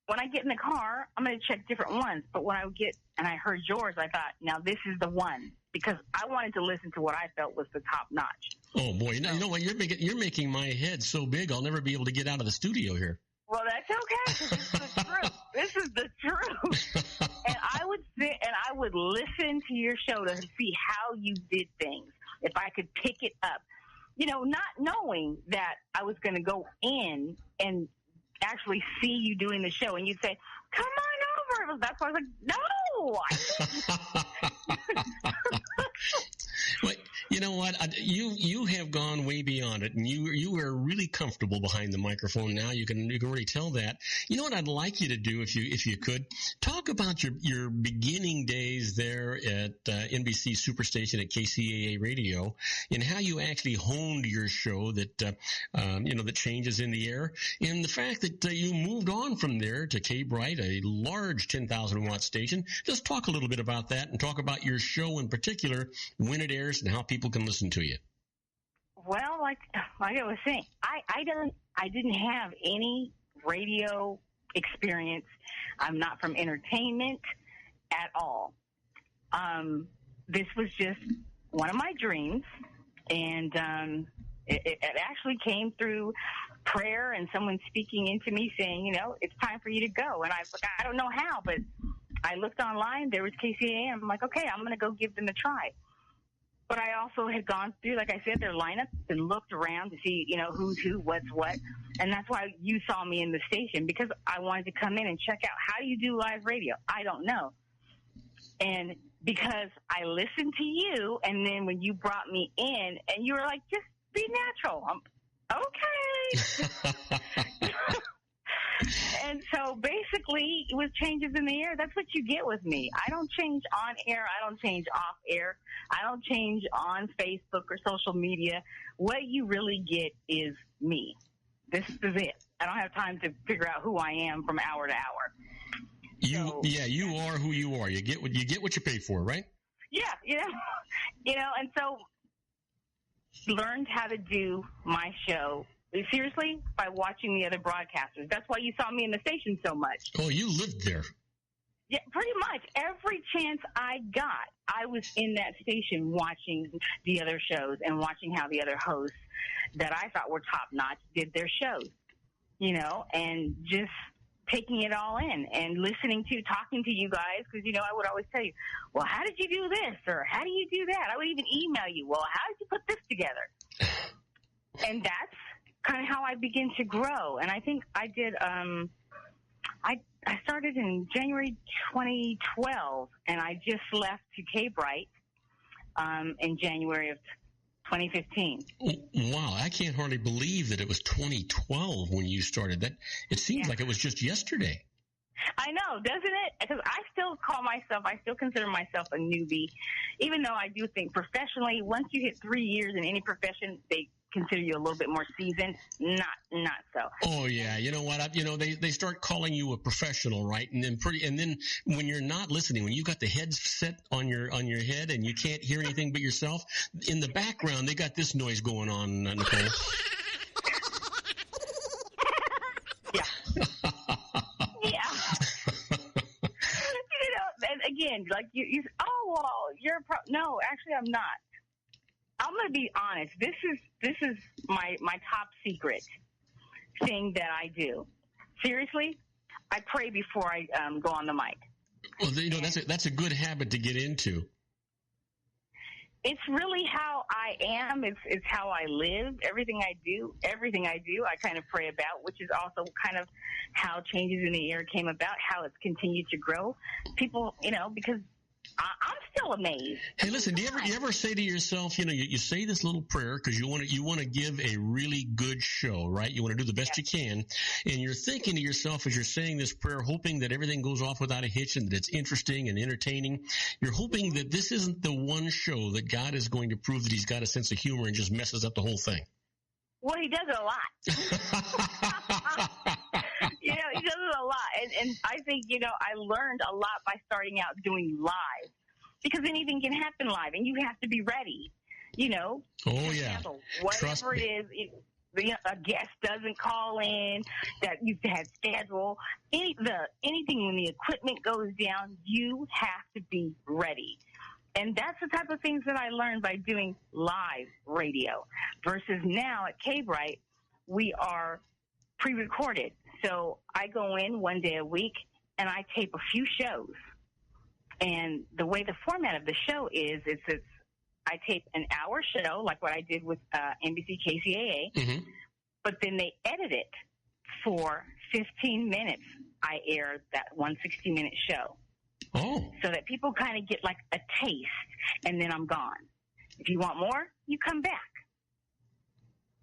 when I get in the car, I'm going to check different ones. But when I would get, and I heard yours, I thought, now this is the one. Because I wanted to listen to what I felt was the top notch. Oh, boy. You know what? You're making my head so big, I'll never be able to get out of the studio here. Well, that's okay. This is the truth. This is the truth. And I would sit and I would listen to your show to see how you did things, if I could pick it up. Not knowing that I was going to go in and actually see you doing the show. And you'd say, come on over. That's why I was like, no. Well, you know what? You have gone way beyond it, and you are really comfortable behind the microphone now. You can really tell that. You know what I'd like you to do, if you could, talk about your beginning days there at NBC Superstation at KCAA Radio, and how you actually honed your show that that Changes in the Air, and the fact that you moved on from there to K-Bright, a large 10,000-watt station. Just talk a little bit about that, and talk about your show in particular, when it airs, and how people can listen to you. Well, like I was saying, I didn't have any radio experience. I'm not from entertainment at all. This was just one of my dreams, and it actually came through prayer and someone speaking into me saying, it's time for you to go. And I don't know how, but I looked online. There was KCAA, and I'm like, okay, I'm going to go give them a try. But I also had gone through, like I said, their lineup and looked around to see, who's who, what's what. And that's why you saw me in the station, because I wanted to come in and check out, how do you do live radio? I don't know. And because I listened to you, and then when you brought me in, and you were like, just be natural. Okay. And so basically, with changes in the air, that's what you get with me. I don't change on air. I don't change off air. I don't change on Facebook or social media. What you really get is me. This is it. I don't have time to figure out who I am from hour to hour. You are who you are. You get what you pay for, right? Yeah, and so learned how to do my show seriously by watching the other broadcasters. That's why you saw me in the station so much. Oh, you lived there. Yeah, pretty much. Every chance I got, I was in that station watching the other shows and watching how the other hosts that I thought were top-notch did their shows, and just taking it all in and talking to you guys, because, I would always tell you, well, how did you do this? Or how do you do that? I would even email you, well, how did you put this together? And that's kind of how I begin to grow. And I think I did, I started in January 2012, and I just left to K-Bright in January of 2015. Wow, I can't hardly believe that it was 2012 when you started. That it seems like it was just yesterday. I know, doesn't it? Because I still consider myself a newbie, even though I do think professionally, once you hit 3 years in any profession, they consider you a little bit more seasoned. Not so. Oh yeah, you know what? They start calling you a professional, right? And then when you're not listening, when you got the headset on your head and you can't hear anything but yourself, in the background they got this noise going on, Nicole. Yeah. And again, like you you're no, actually I'm not. I'm going to be honest. This is my top secret thing that I do. Seriously, I pray before I go on the mic. Well, that's a good habit to get into. It's really how I am. It's how I live. Everything I do, I kind of pray about, which is also kind of how Changes in the Air came about, how it's continued to grow. People, because I'm still amazed. Hey, listen, do you ever say to yourself, you say this little prayer because you want to give a really good show, right? You want to do the best you can, and you're thinking to yourself as you're saying this prayer, hoping that everything goes off without a hitch and that it's interesting and entertaining. You're hoping that this isn't the one show that God is going to prove that he's got a sense of humor and just messes up the whole thing. Well, he does it a lot. He does it a lot. And I think, I learned a lot by starting out doing live, because anything can happen live and you have to be ready, Oh, yeah. Whatever it is, a guest doesn't call in that you've had scheduled. Anything when the equipment goes down, you have to be ready. And that's the type of things that I learned by doing live radio versus now at K-Bright, we are pre-recorded. So I go in one day a week and I tape a few shows. And the way the format of the show is, I tape an hour show, like what I did with NBC KCAA, but then they edit it for 15 minutes. I air that 160-minute show. Oh. So that people kind of get like a taste, and then I'm gone. If you want more, you come back.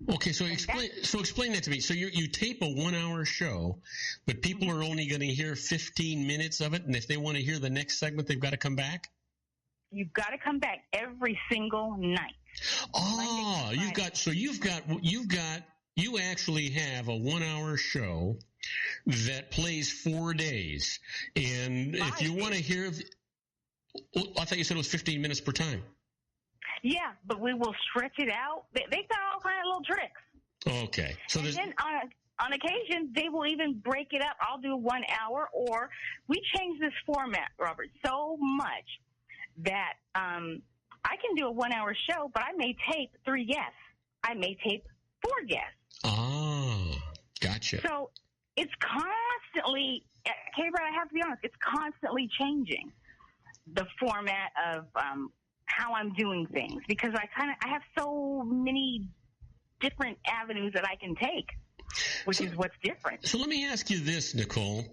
Okay, so explain that to me. So you tape a 1 hour show, but people are only going to hear 15 minutes of it, and if they want to hear the next segment, they've got to come back? You've got to come back every single night. Oh, you actually have a 1 hour show that plays 4 days. And if you want to hear, I thought you said it was 15 minutes per time. Yeah, but we will stretch it out. They've got all kinds of little tricks. Okay. So then on occasion, they will even break it up. I'll do 1 hour, or we change this format, Robert, so much that I can do a 1 hour show, but I may tape 3 guests. I may tape 4 guests. Oh, gotcha. So it's constantly, K-Bright, I have to be honest, it's constantly changing the format of how I'm doing things, because I have so many different avenues that I can take. which is what's different. So let me ask you this, Nicole.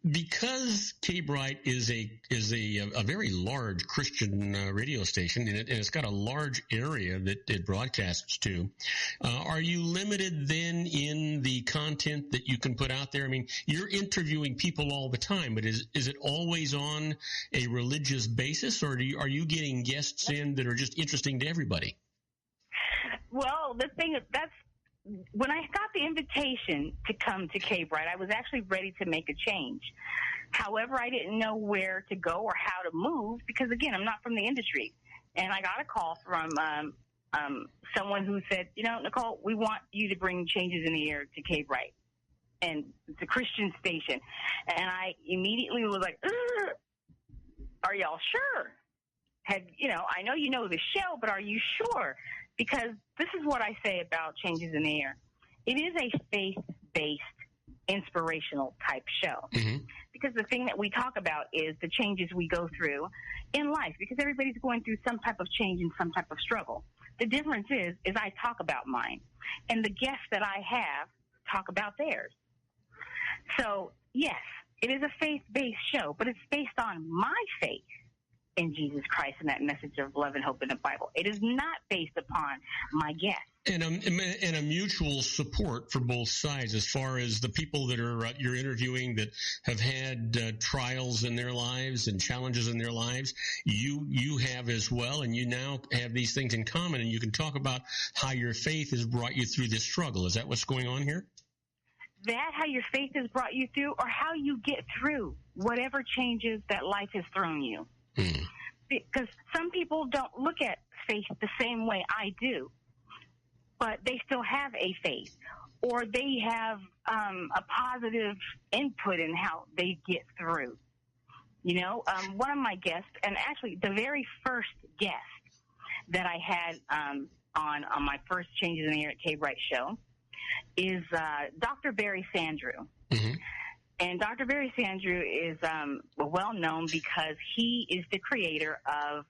Because K-Bright is a very large Christian radio station, and it's got a large area that it broadcasts to, are you limited then in the content that you can put out there? I mean, you're interviewing people all the time, but is it always on a religious basis, or are you getting guests in that are just interesting to everybody? Well, the thing that's when I got the invitation to come to K-Bright, I was actually ready to make a change. However, I didn't know where to go or how to move because, again, I'm not from the industry. And I got a call from someone who said, Nicole, we want you to bring Changes in the Air to K-Bright. And it's a Christian station. And I immediately was like, are y'all sure? I know you know the show, but are you sure? Because this is what I say about Changes in the Air. It is a faith-based, inspirational type show. Mm-hmm. Because the thing that we talk about is the changes we go through in life, because everybody's going through some type of change and some type of struggle. The difference is I talk about mine, and the guests that I have talk about theirs. So, yes, it is a faith-based show, but it's based on my faith in Jesus Christ and that message of love and hope in the Bible. It is not based upon my guests. And a mutual support for both sides as far as the people that are you're interviewing that have had trials in their lives and challenges in their lives. You have as well, and you now have these things in common, and you can talk about how your faith has brought you through this struggle. Is that what's going on here? That, how your faith has brought you through, or how you get through whatever changes that life has thrown you. Because some people don't look at faith the same way I do, but they still have a faith, or they have a positive input in how they get through. One of my guests, and actually the very first guest that I had on my first Changes in the Air at K-Bright show is Dr. Barry Sandrew. Mm-hmm. And Dr. Barry Sandrew is well known because he is the creator of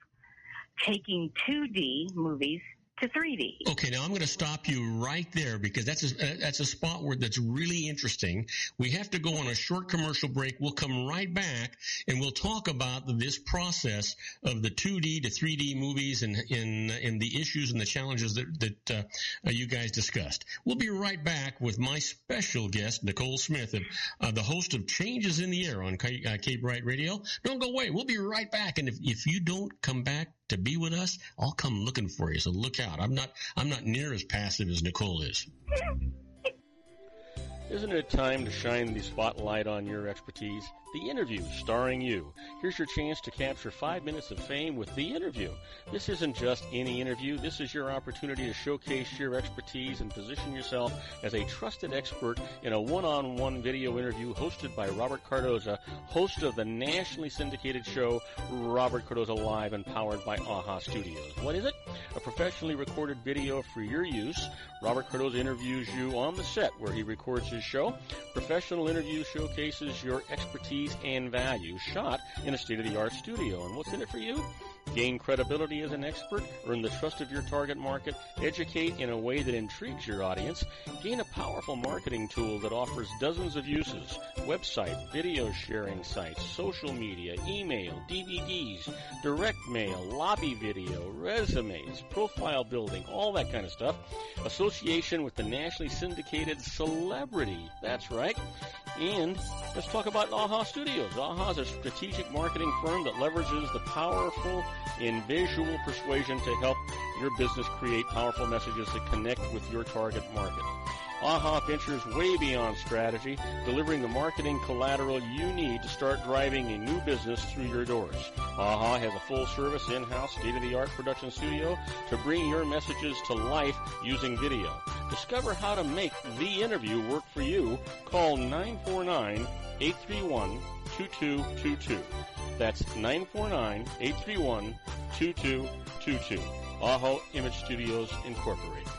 taking 2D movies to 3D. Okay, now I'm going to stop you right there because that's a spot where that's really interesting. We have to go on a short commercial break. We'll come right back and we'll talk about this process of the 2D to 3D movies and the issues and the challenges that you guys discussed. We'll be right back with my special guest, Nicole Smith, the host of Changes in the Air on K-Bright Radio. Don't go away. We'll be right back. And if you don't come back to be with us, I'll come looking for you. So look out. I'm not near as passive as Nicole is. Isn't it time to shine the spotlight on your expertise? The Interview, starring you. Here's your chance to capture 5 minutes of fame with The Interview. This isn't just any interview. This is your opportunity to showcase your expertise and position yourself as a trusted expert in a one-on-one video interview hosted by Robert Cardoza, host of the nationally syndicated show Robert Cardoza Live and powered by AHA Studios. What is it? A professionally recorded video for your use. Robert Cardoza interviews you on the set where he records his show. Professional interview showcases your expertise and value, shot in a state-of-the-art studio. And what's in it for you? Gain credibility as an expert, earn the trust of your target market, educate in a way that intrigues your audience, gain a powerful marketing tool that offers dozens of uses, website, video sharing sites, social media, email, DVDs, direct mail, lobby video, resumes, profile building, all that kind of stuff. Association with the nationally syndicated celebrity. That's right. And let's talk about AHA Studios. AHA is a strategic marketing firm that leverages the powerful in visual persuasion to help your business create powerful messages that connect with your target market. AHA ventures way beyond strategy, delivering the marketing collateral you need to start driving a new business through your doors. AHA has a full-service, in-house, state-of-the-art production studio to bring your messages to life using video. Discover how to make The Interview work for you. Call 949-831-2222. That's 949-831-2222. AHA Image Studios, Incorporated.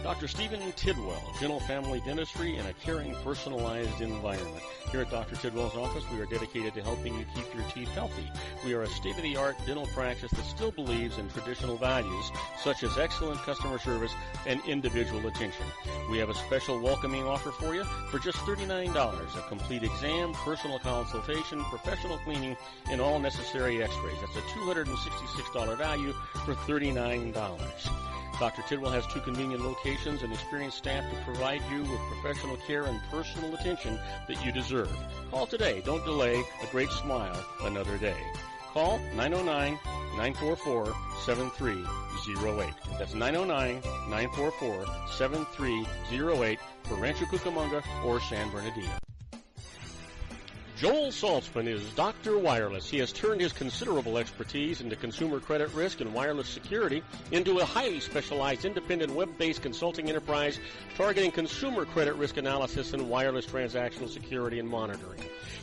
Dr. Stephen Tidwell, Gentle Family Dentistry in a caring, personalized environment. Here at Dr. Tidwell's office, we are dedicated to helping you keep your teeth healthy. We are a state-of-the-art dental practice that still believes in traditional values, such as excellent customer service and individual attention. We have a special welcoming offer for you for just $39, a complete exam, personal consultation, professional cleaning, and all necessary x-rays. That's a $266 value for $39. Dr. Tidwell has 2 convenient locations and experienced staff to provide you with professional care and personal attention that you deserve. Call today. Don't delay. A great smile another day. Call 909-944-7308. That's 909-944-7308 for Rancho Cucamonga or San Bernardino. Joel Saltzman is Dr. Wireless. He has turned his considerable expertise into consumer credit risk and wireless security into a highly specialized independent web-based consulting enterprise targeting consumer credit risk analysis and wireless transactional security and monitoring.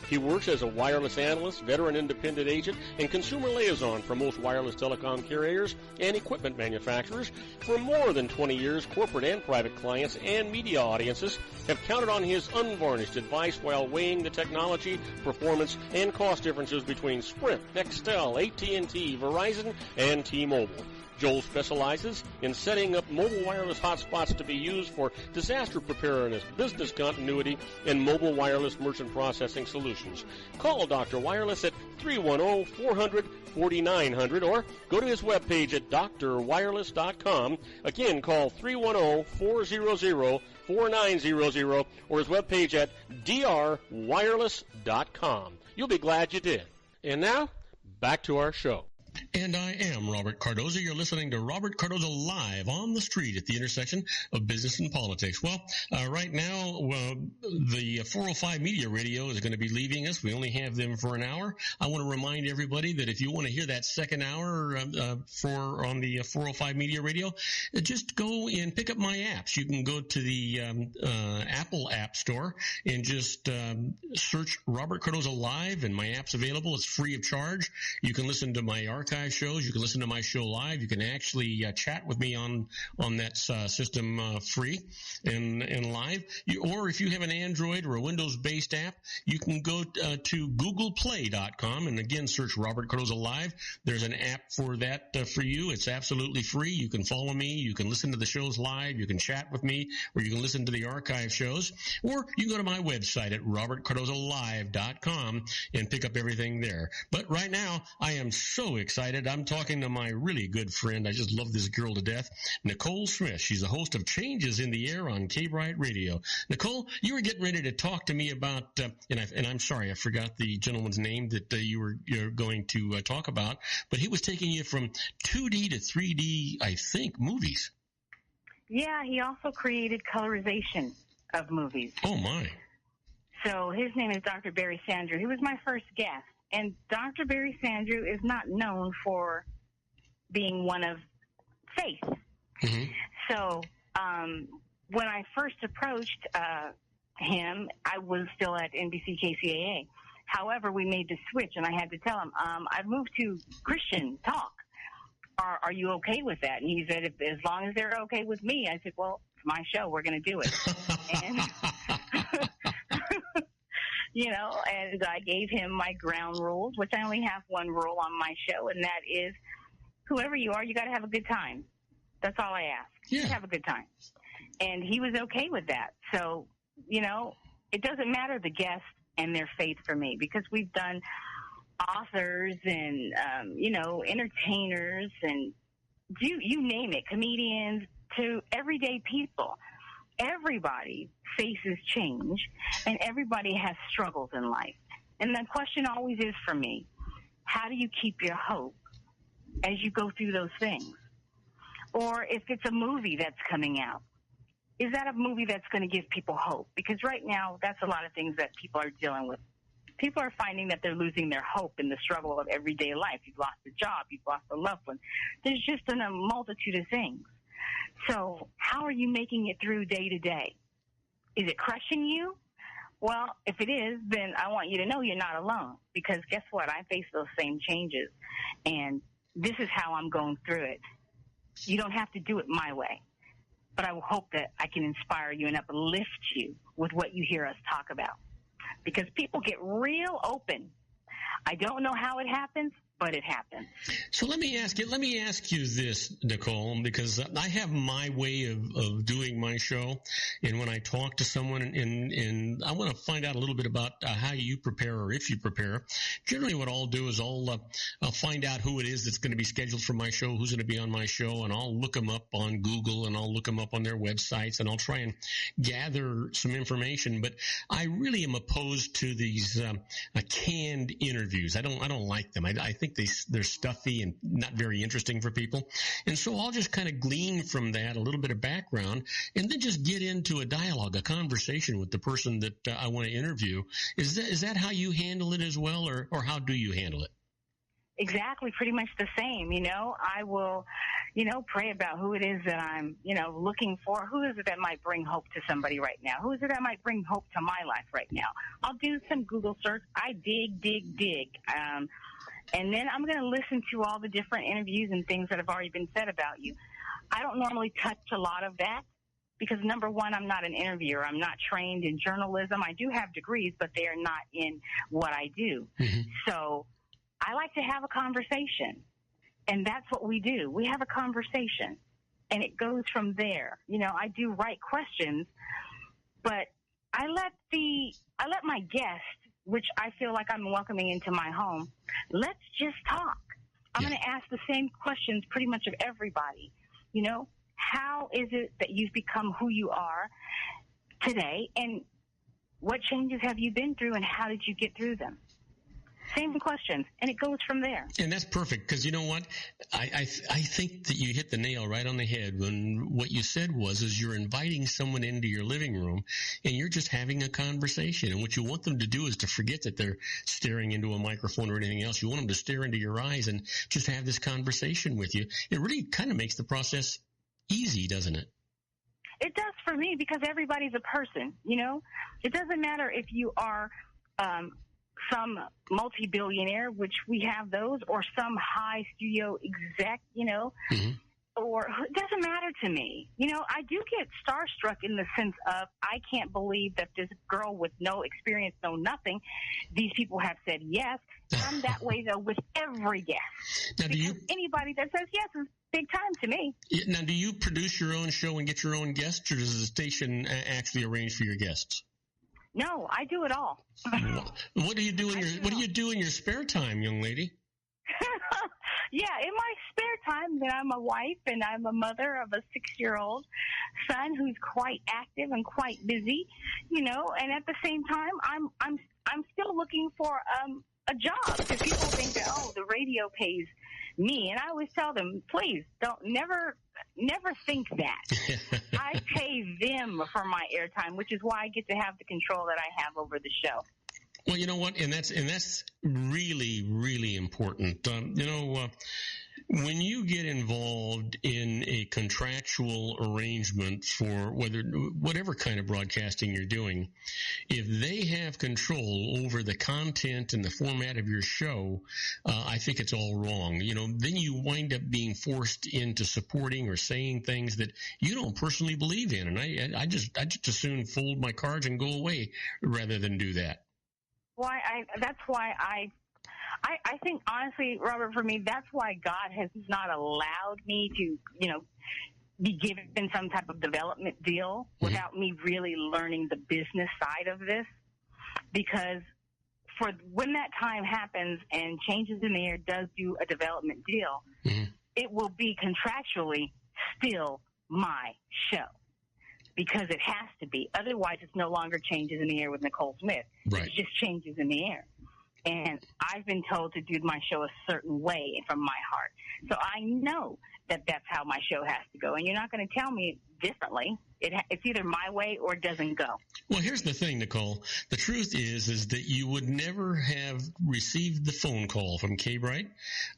He works as a wireless analyst, veteran independent agent, and consumer liaison for most wireless telecom carriers and equipment manufacturers. For more than 20 years, corporate and private clients and media audiences have counted on his unvarnished advice while weighing the technology, performance, and cost differences between Sprint, Nextel, AT&T, Verizon, and T-Mobile. Joel specializes in setting up mobile wireless hotspots to be used for disaster preparedness, business continuity, and mobile wireless merchant processing solutions. Call Dr. Wireless at 310-400-4900 or go to his webpage at drwireless.com. Again, call 310-400-4900 or his webpage at drwireless.com. You'll be glad you did. And now, back to our show. And I am Robert Cardoza. You're listening to Robert Cardoza live on the street at the intersection of business and politics. Well, right now, the 405 Media Radio is going to be leaving us. We only have them for an hour. I want to remind everybody that if you want to hear that second hour on the 405 Media Radio, just go and pick up my apps. You can go to the Apple App Store and just search Robert Cardoza Live, and my app's available. It's free of charge. You can listen to my archive shows. You can listen to my show live. You can actually chat with me on that system free and live. Or if you have an Android or a Windows-based app, you can go to googleplay.com and again search Robert Cardoza Live. There's an app for that for you. It's absolutely free. You can follow me. You can listen to the shows live. You can chat with me, or you can listen to the archive shows. Or you can go to my website at robertcardozalive.com and pick up everything there. But right now, I am so excited. I'm talking to my really good friend. I just love this girl to death, Nicole Smith. She's the host of Changes in the Air on K-Bright Radio. Nicole, you were getting ready to talk to me about, and I'm sorry, I forgot the gentleman's name that you're going to talk about, but he was taking you from 2D to 3D, I think, movies. Yeah, he also created colorization of movies. Oh, my. So his name is Dr. Barry Sandrew. He was my first guest. And Dr. Barry Sandrew is not known for being one of faith. Mm-hmm. So when I first approached him, I was still at NBC KCAA. However, we made the switch, and I had to tell him, I've moved to Christian talk. Are you okay with that? And he said, as long as they're okay with me. I said, well, it's my show. We're going to do it. And and I gave him my ground rules, which I only have one rule on my show, and that is whoever you are, you got to have a good time. That's all I ask. Yeah. Just have a good time. And he was okay with that. So, it doesn't matter the guest and their faith for me, because we've done authors and, entertainers and you name it, comedians to everyday people. Everybody faces change, and everybody has struggles in life. And the question always is for me, how do you keep your hope as you go through those things? Or if it's a movie that's coming out, is that a movie that's going to give people hope? Because right now, that's a lot of things that people are dealing with. People are finding that they're losing their hope in the struggle of everyday life. You've lost a job. You've lost a loved one. There's just a multitude of things. So how are you making it through day to day? Is it crushing you? Well, if it is, then I want you to know you're not alone, because guess what? I face those same changes, and this is how I'm going through it. You don't have to do it my way. but I hope that I can inspire you and uplift you with what you hear us talk about. Because people get real open. I don't know how it happens, but it happens. So let me ask you this, Nicole, because I have my way of doing my show. And when I talk to someone and I want to find out a little bit about how you prepare or if you prepare, generally what I'll do is I'll find out who it is that's going to be scheduled for my show, who's going to be on my show, and I'll look them up on Google and I'll look them up on their websites and I'll try and gather some information. But I really am opposed to these canned interviews. I don't like them. I think they're stuffy and not very interesting for people. And so I'll just kind of glean from that a little bit of background and then just get into a dialogue, a conversation with the person that I want to interview. Is that how you handle it as well, or how do you handle it? Exactly, pretty much the same. I will, pray about who it is that I'm, looking for. Who is it that might bring hope to somebody right now? Who is it that might bring hope to my life right now? I'll do some Google search. I dig. And then I'm going to listen to all the different interviews and things that have already been said about you. I don't normally touch a lot of that because, number one, I'm not an interviewer. I'm not trained in journalism. I do have degrees, but they are not in what I do. Mm-hmm. So I like to have a conversation, and that's what we do. We have a conversation, and it goes from there. I do write questions, but I let my guest, which I feel like I'm welcoming into my home, let's just talk. I'm going to ask the same questions pretty much of everybody. How is it that you've become who you are today, and what changes have you been through, and how did you get through them? Same questions, and it goes from there. And that's perfect, because you know what? I think that you hit the nail right on the head when what you said is you're inviting someone into your living room, and you're just having a conversation. And what you want them to do is to forget that they're staring into a microphone or anything else. You want them to stare into your eyes and just have this conversation with you. It really kind of makes the process easy, doesn't it? It does for me, because everybody's a person, It doesn't matter if you are some multi-billionaire, which we have those, or some high studio exec, mm-hmm. Or it doesn't matter to me. I do get starstruck in the sense of I can't believe that this girl with no experience, no nothing, these people have said yes. I'm that way, though, with every guest. Now, anybody that says yes is big time to me. Now, do you produce your own show and get your own guests, or does the station actually arrange for your guests? No, I do it all. What do you do in your spare time, young lady? Yeah, in my spare time, then I'm a wife and I'm a mother of a 6-year-old son who's quite active and quite busy, and at the same time, I'm still looking for a job, because people think that the radio pays me, and I always tell them, please don't never think that. I pay them for my airtime, which is why I get to have the control that I have over the show. Well, you know what, and that's really, really important. When you get involved in a contractual arrangement for whatever kind of broadcasting you're doing, if they have control over the content and the format of your show, I think it's all wrong. Then you wind up being forced into supporting or saying things that you don't personally believe in, and I just as soon fold my cards and go away rather than do that. That's why I think, honestly, Robert, for me, that's why God has not allowed me to, be given some type of development deal without me really learning the business side of this. Because for when that time happens and Changes in the Air does do a development deal, it will be contractually still my show. Because it has to be. Otherwise, it's no longer Changes in the Air with Nicole Smith. Right. It's just Changes in the Air. And I've been told to do my show a certain way from my heart. So I know that that's how my show has to go. And you're not going to tell me differently. It's either my way or it doesn't go. Well, here's the thing, Nicole. The truth is that you would never have received the phone call from Kay Bright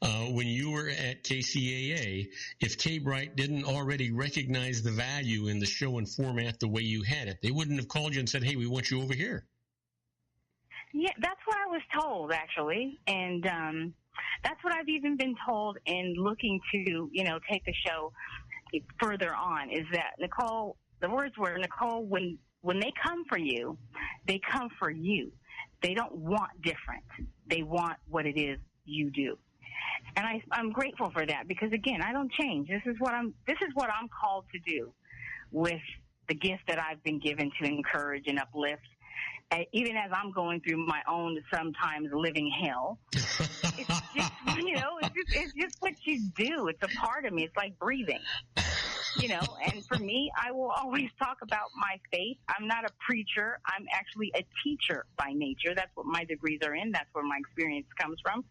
when you were at KCAA if Kay Bright didn't already recognize the value in the show and format the way you had it. They wouldn't have called you and said, hey, we want you over here. Yeah, that's what I was told, actually. And that's what I've even been told in looking to, take the show further on is that, Nicole, the words were, Nicole, when they come for you, they come for you. They don't want different. They want what it is you do. And I'm grateful for that because, again, I don't change. This is what I'm called to do with the gift that I've been given to encourage and uplift. Even as I'm going through my own sometimes living hell, it's just, it's just what you do. It's a part of me. It's like breathing, and for me, I will always talk about my faith. I'm not a preacher. I'm actually a teacher by nature. That's what my degrees are in. That's where my experience comes from.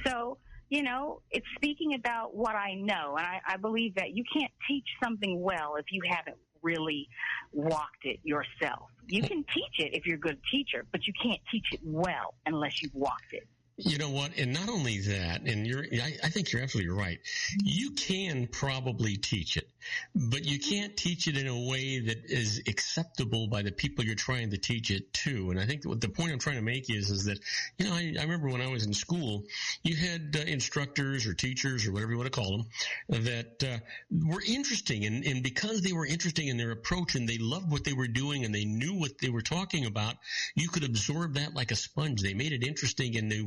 So, it's speaking about what I know. And I believe that you can't teach something well if you haven't really walked it yourself. You can teach it if you're a good teacher, but you can't teach it well unless you've walked it. You know what? And not only that, and I think you're absolutely right. You can probably teach it, but you can't teach it in a way that is acceptable by the people you're trying to teach it to. And I think what the point I'm trying to make is that, I remember when I was in school, you had instructors or teachers or whatever you want to call them that were interesting. And because they were interesting in their approach and they loved what they were doing and they knew what they were talking about, you could absorb that like a sponge. They made it interesting and they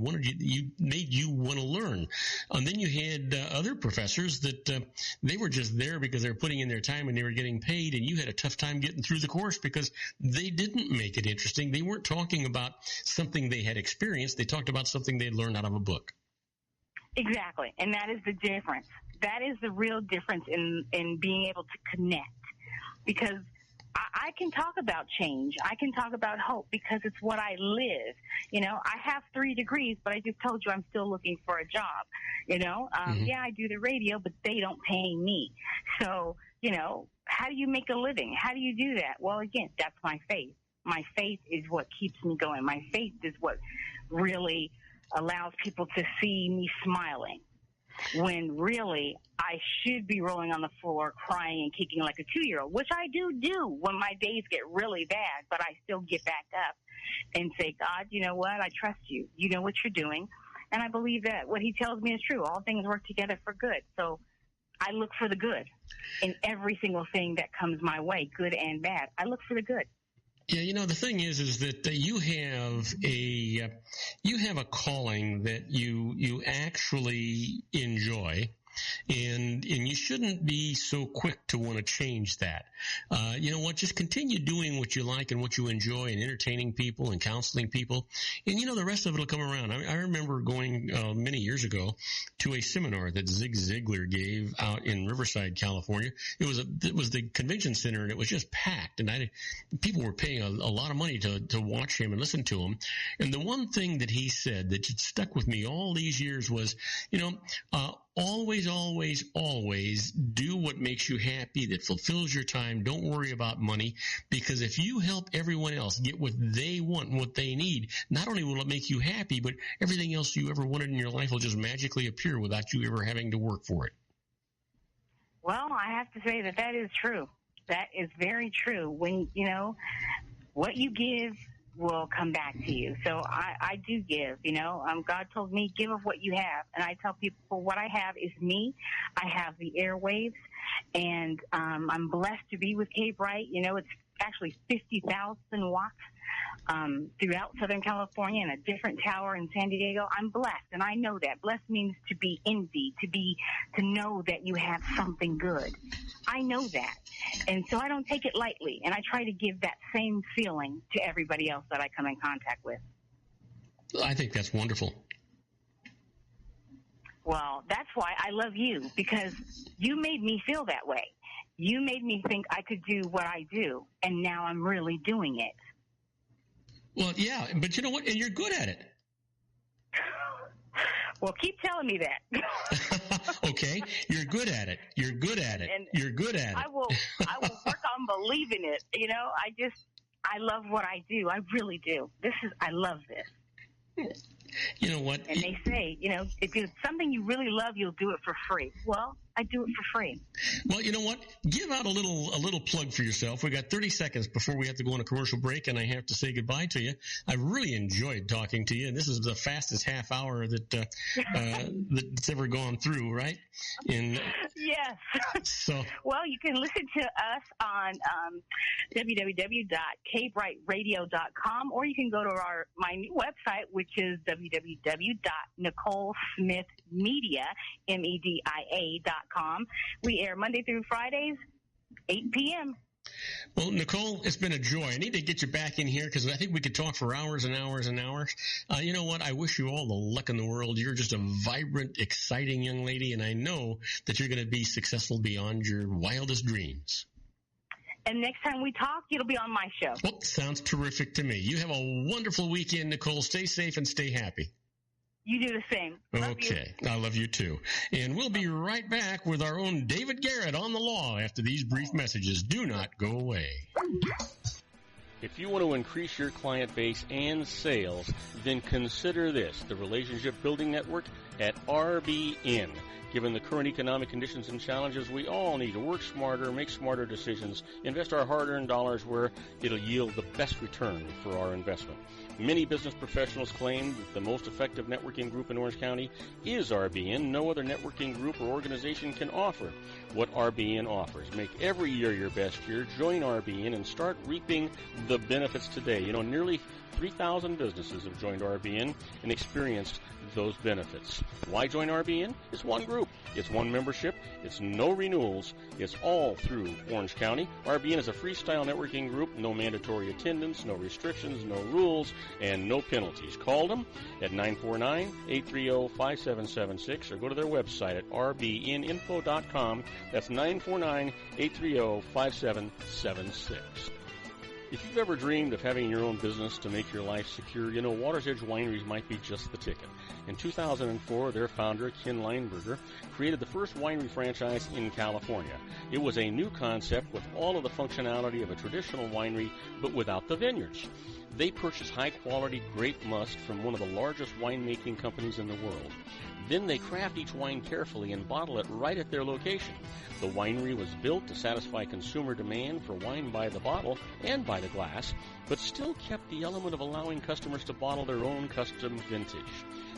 made you want to learn. And then you had other professors that they were just there because they were putting in their time and they were getting paid, and you had a tough time getting through the course because they didn't make it interesting. They weren't talking about something they had experienced. They talked about something they'd learned out of a book. Exactly. And that is the difference. That is the real difference in being able to connect. Because I can talk about change. I can talk about hope because it's what I live. I have 3 degrees, but I just told you I'm still looking for a job. Yeah, I do the radio, but they don't pay me. So, how do you make a living? How do you do that? Well, again, that's my faith. My faith is what keeps me going. My faith is what really allows people to see me smiling. When really I should be rolling on the floor crying and kicking like a 2-year-old, which I do when my days get really bad, but I still get back up and say, God, you know what? I trust you. You know what you're doing. And I believe that what he tells me is true. All things work together for good. So I look for the good in every single thing that comes my way, good and bad. I look for the good. Yeah, the thing is that you have a calling that you actually enjoy, and you shouldn't be so quick to want to change that. You know what? Just continue doing what you like and what you enjoy, and entertaining people and counseling people, and the rest of it will come around. I remember going many years ago to a seminar that Zig Ziglar gave out in Riverside, California. It was the convention center, and it was just packed, and people were paying a lot of money to watch him and listen to him. And the one thing that he said that stuck with me all these years was, always, always, always do what makes you happy, that fulfills your time. Don't worry about money, because if you help everyone else get what they want, what they need, not only will it make you happy, but everything else you ever wanted in your life will just magically appear without you ever having to work for it. Well, I have to say that is true. That is very true. When, what you give will come back to you. So I do give, God told me, give of what you have. And I tell people what I have is me. I have the airwaves, and I'm blessed to be with Cape Wright. It's actually 50,000 watts throughout Southern California and a different tower in San Diego. I'm blessed, and I know that. Blessed means to be envied, to know that you have something good. I know that. And so I don't take it lightly, and I try to give that same feeling to everybody else that I come in contact with. I think that's wonderful. Well, that's why I love you, because you made me feel that way. You made me think I could do what I do, and now I'm really doing it. Well, yeah, but you know what? And you're good at it. Well, keep telling me that. Okay, you're good at it. You're good at it. And you're good at it. I will work on believing it. I love what I do. I really do. I love this. You know what? And they say, if it's something you really love, you'll do it for free. Well, I do it for free. Well, you know what? Give out a little plug for yourself. We got 30 seconds before we have to go on a commercial break, and I have to say goodbye to you. I really enjoyed talking to you, and this is the fastest half hour that's ever gone through, right? Yes. So, well, you can listen to us on www.kbrightradio.com, or you can go to my new website, which is www.NicoleSmithMedia.com. We air Monday through Fridays, 8 p.m. Well, Nicole, it's been a joy. I need to get you back in here because I think we could talk for hours and hours and hours. You know what? I wish you all the luck in the world. You're just a vibrant, exciting young lady, and I know that you're going to be successful beyond your wildest dreams. And next time we talk, it'll be on my show. Well, sounds terrific to me. You have a wonderful weekend, Nicole. Stay safe and stay happy. You do the same. Okay. I love you too. And we'll be right back with our own David Garrett on the law after these brief messages. Do not go away. If you want to increase your client base and sales, then consider this, the Relationship Building Network at RBN. Given the current economic conditions and challenges, we all need to work smarter, make smarter decisions, invest our hard-earned dollars where it'll yield the best return for our investment. Many business professionals claim that the most effective networking group in Orange County is RBN. No other networking group or organization can offer what RBN offers. Make every year your best year. Join RBN and start reaping the benefits today. You know, nearly 3,000 businesses have joined RBN and experienced those benefits. Why join RBN? It's one group. It's one membership. It's no renewals. It's all through Orange County. RBN is a freestyle networking group. No mandatory attendance, no restrictions, no rules, and no penalties. Call them at 949-830-5776 or go to their website at rbninfo.com. That's 949-830-5776. If you've ever dreamed of having your own business to make your life secure, you know Water's Edge Wineries might be just the ticket. In 2004, their founder, Ken Lineberger, created the first winery franchise in California. It was a new concept with all of the functionality of a traditional winery, but without the vineyards. They purchased high-quality grape must from one of the largest winemaking companies in the world. Then they craft each wine carefully and bottle it right at their location. The winery was built to satisfy consumer demand for wine by the bottle and by the glass, but still kept the element of allowing customers to bottle their own custom vintage.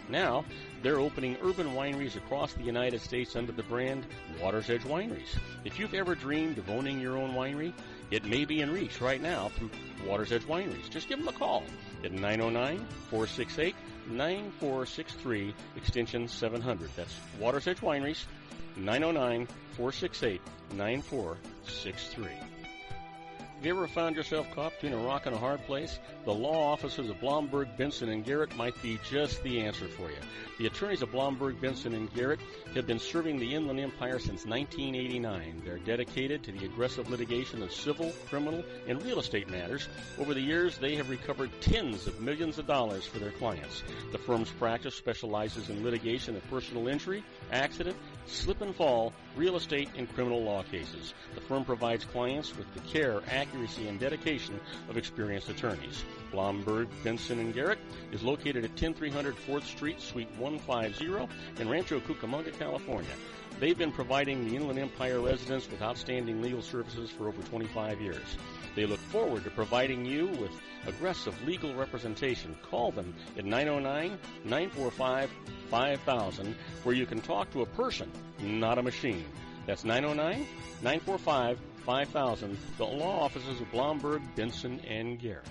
Now, they're opening urban wineries across the United States under the brand Water's Edge Wineries. If you've ever dreamed of owning your own winery, it may be in reach right now through Water's Edge Wineries. Just give them a call at 909-468-9463, extension 700. That's Water's Edge Wineries, 909-468-9463. Have you ever found yourself caught between a rock and a hard place? The law offices of Blomberg, Benson, and Garrett might be just the answer for you. The attorneys of Blomberg, Benson, and Garrett have been serving the Inland Empire since 1989. They're dedicated to the aggressive litigation of civil, criminal, and real estate matters. Over the years, they have recovered tens of millions of dollars for their clients. The firm's practice specializes in litigation of personal injury, accident, slip and fall, real estate, and criminal law cases. The firm provides clients with the care, accuracy, and dedication of experienced attorneys. Blomberg, Benson, and Garrett is located at 10300 4th Street, Suite 150 in Rancho Cucamonga, California. They've been providing the Inland Empire residents with outstanding legal services for over 25 years. They look forward to providing you with aggressive legal representation. Call them at 909-945-5000, where you can talk to a person, not a machine. That's 909-945-5000, the law offices of Blomberg, Benson, and Garrett.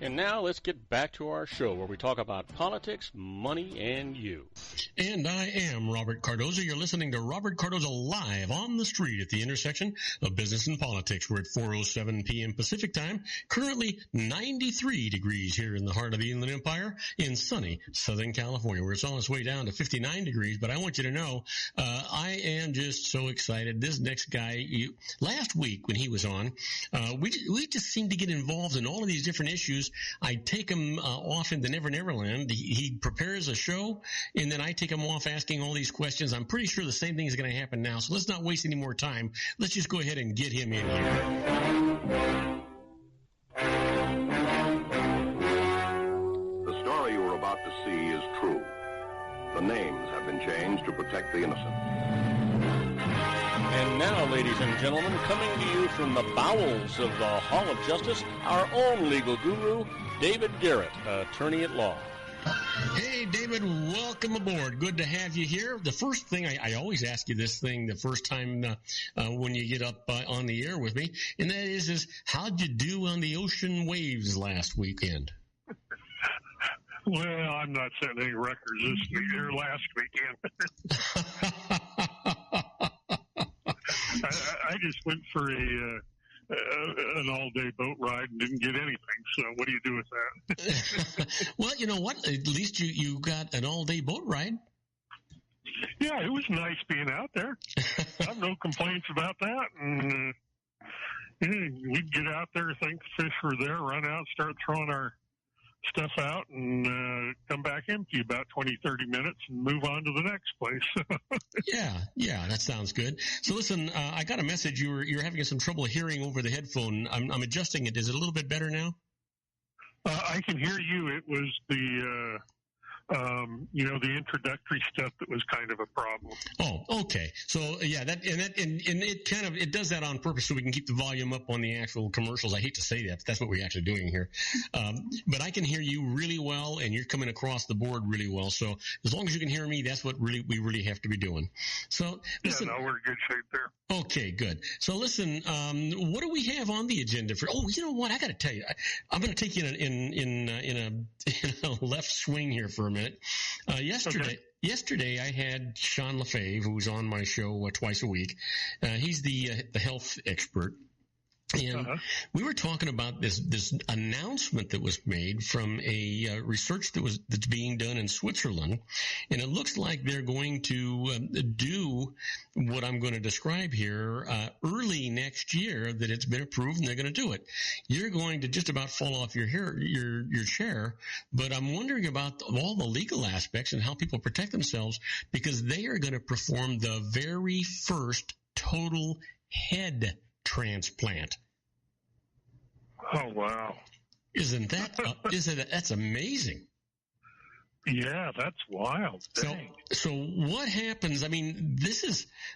And now let's get back to our show where we talk about politics, money, and you. And I am Robert Cardoza. You're listening to Robert Cardoza live on the street at the intersection of business and politics. We're at 4:07 p.m. Pacific time. Currently 93 degrees here in the heart of the Inland Empire in sunny Southern California, where it's on its way down to 59 degrees. But I want you to know, I am just so excited. This next guy, last week when he was on, we just seem to get involved in all of these different issues. I take him off into Never Never Land. He prepares a show, and then I take him off asking all these questions. I'm pretty sure the same thing is going to happen now, so let's not waste any more time. Let's just go ahead and get him in here. The story you are about to see is true. The names have been changed to protect the innocent. And now, ladies and gentlemen, coming to you from the bowels of the Hall of Justice, our own legal guru, David Garrett, attorney at law. Hey, David, welcome aboard. Good to have you here. The first thing, I always ask you this thing the first time when you get up on the air with me, and that is how'd you do on the ocean waves last weekend? Well, I'm not setting any records this week or last weekend. I just went for an all-day boat ride and didn't get anything. So what do you do with that? Well, you know what? At least you got an all-day boat ride. Yeah, it was nice being out there. I have no complaints about that. And we'd get out there, think the fish were there, run out, start throwing our stuff out, and come back empty about 20, 30 minutes and move on to the next place. Yeah, that sounds good. So listen, I got a message. You're having some trouble hearing over the headphone. I'm adjusting it. Is it a little bit better now? I can hear you. It was the the introductory stuff that was kind of a problem. Oh, okay. So yeah, and it does that on purpose so we can keep the volume up on the actual commercials. I hate to say that, but that's what we're actually doing here. But I can hear you really well, and you're coming across the board really well. So as long as you can hear me, that's what we really have to be doing. So listen, yeah, no, we're in good shape there. Okay, good. So listen, what do we have on the agenda for? Oh, you know what? I got to tell you, I'm going to take you in a left swing here for a minute. Yesterday, I had Sean LaFave, who's on my show twice a week. He's the health expert. And we were talking about this announcement that was made from a research that's being done in Switzerland, and it looks like they're going to do what I'm going to describe here early next year. That it's been approved and they're going to do it. You're going to just about fall off your chair, but I'm wondering about all the legal aspects and how people protect themselves, because they are going to perform the very first total head transplant. Oh, wow. Isn't that's amazing? Yeah, that's wild. So what happens? I mean,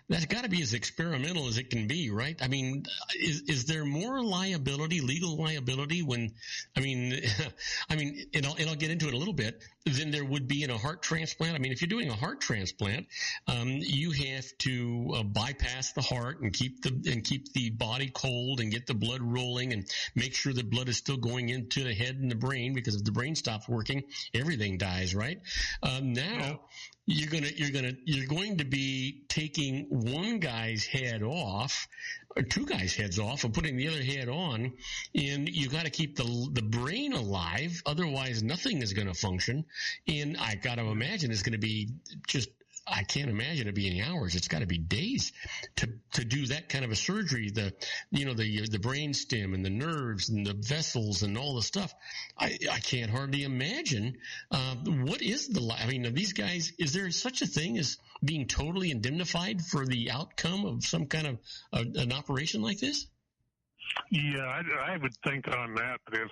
that's got to be as experimental as it can be, right? I mean, is there more liability, legal liability and I'll get into it a little bit, than there would be in a heart transplant? I mean, if you're doing a heart transplant, you have to bypass the heart and keep the body cold and get the blood rolling and make sure the blood is still going into the head and the brain, because if the brain stops working, everything dies, right? Now you're going to be taking one guy's head off, or two guys' heads off, and putting the other head on, and you got to keep the brain alive, otherwise nothing is going to function. And I got to imagine it's going to be I can't imagine it being hours. It's got to be days to do that kind of a surgery. The brain stem and the nerves and the vessels and all the stuff. I can't hardly imagine. What is these guys, is there such a thing as being totally indemnified for the outcome of some kind of an operation like this? Yeah, I would think on that if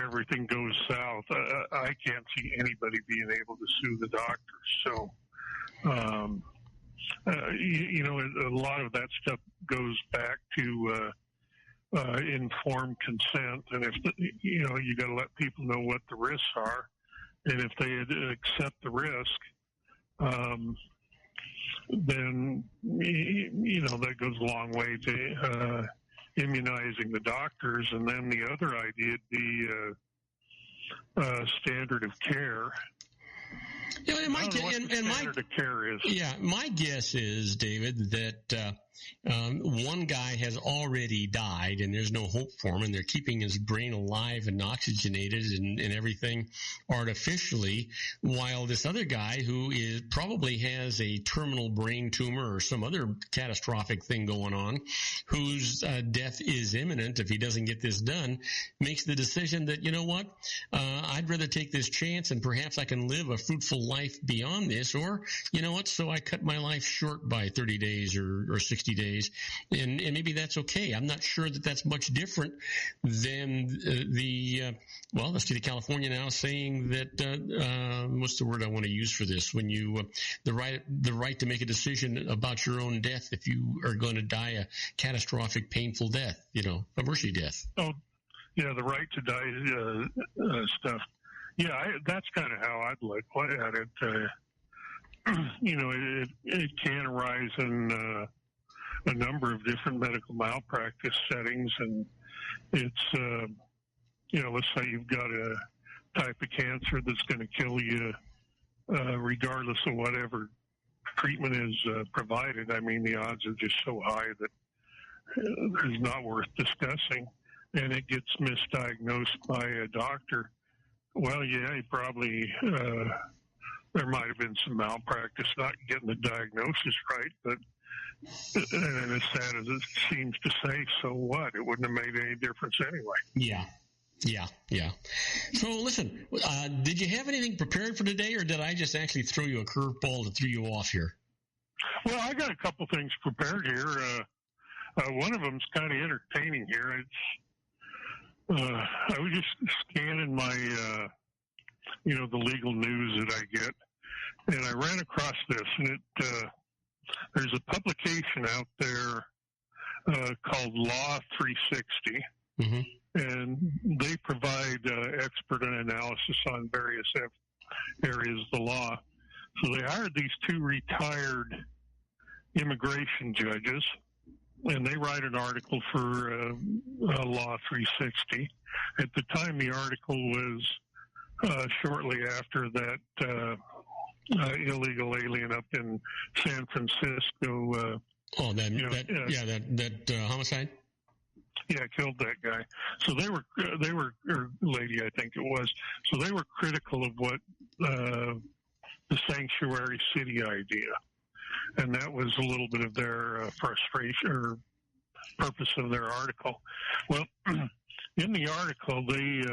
everything goes south, I can't see anybody being able to sue the doctors. So, a lot of that stuff goes back to informed consent, and if you got to let people know what the risks are, and if they accept the risk, then that goes a long way to immunizing the doctors. And then the other idea would be standard of care. My guess is, David, that one guy has already died and there's no hope for him, and they're keeping his brain alive and oxygenated and everything artificially, while this other guy who probably has a terminal brain tumor or some other catastrophic thing going on, whose death is imminent if he doesn't get this done, makes the decision that, I'd rather take this chance and perhaps I can live a fruitful life beyond this, or, so I cut my life short by 30 days or 60 60 days, and maybe that's okay. I'm not sure that that's much different than the state of California now saying that what's the word I want to use for this? When you the right to make a decision about your own death if you are going to die a catastrophic, painful death, a mercy death. Oh, yeah, the right to die stuff. Yeah, that's kind of how I'd look at it. It can arise in a number of different medical malpractice settings, and it's, let's say you've got a type of cancer that's going to kill you regardless of whatever treatment is provided. I mean, the odds are just so high that it's not worth discussing, and it gets misdiagnosed by a doctor. Well, yeah, he probably, there might have been some malpractice not getting the diagnosis right, but and as sad as it seems to say, so what? It wouldn't have made any difference anyway. Yeah. So listen, did you have anything prepared for today, or did I just actually throw you a curveball that threw you off here? Well, I got a couple things prepared here. One of them's kind of entertaining here. I was just scanning my, the legal news that I get, and I ran across this, and there's a publication out there called Law 360, and they provide expert analysis on various areas of the law. So they hired these two retired immigration judges, and they write an article for Law 360. At the time, the article was shortly after that illegal alien up in San Francisco. That homicide. Yeah, killed that guy. So they were, or lady, I think it was. So they were critical of what the sanctuary city idea, and that was a little bit of their frustration or purpose of their article. Well, in the article, they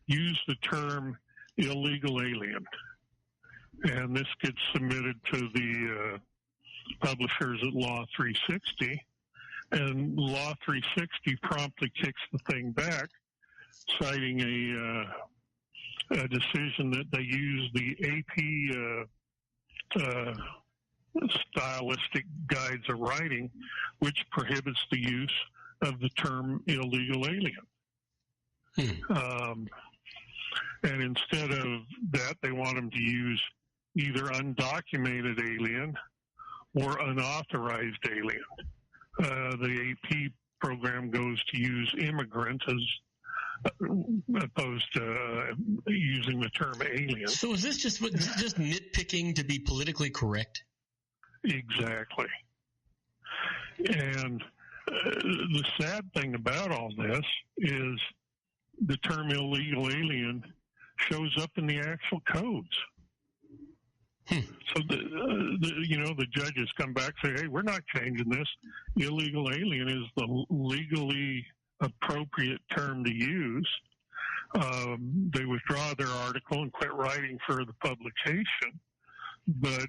use the term illegal alien, and this gets submitted to the publishers at Law 360, and Law 360 promptly kicks the thing back, citing a decision that they use the AP stylistic guides of writing, which prohibits the use of the term illegal alien. And instead of that, they want them to use either undocumented alien or unauthorized alien. The AP program goes to use immigrant as opposed to using the term alien. So is this just nitpicking to be politically correct? Exactly. And the sad thing about all this is the term illegal alien shows up in the actual codes. So the judges come back and say, hey, we're not changing this. Illegal alien is the legally appropriate term to use. They withdraw their article and quit writing for the publication. But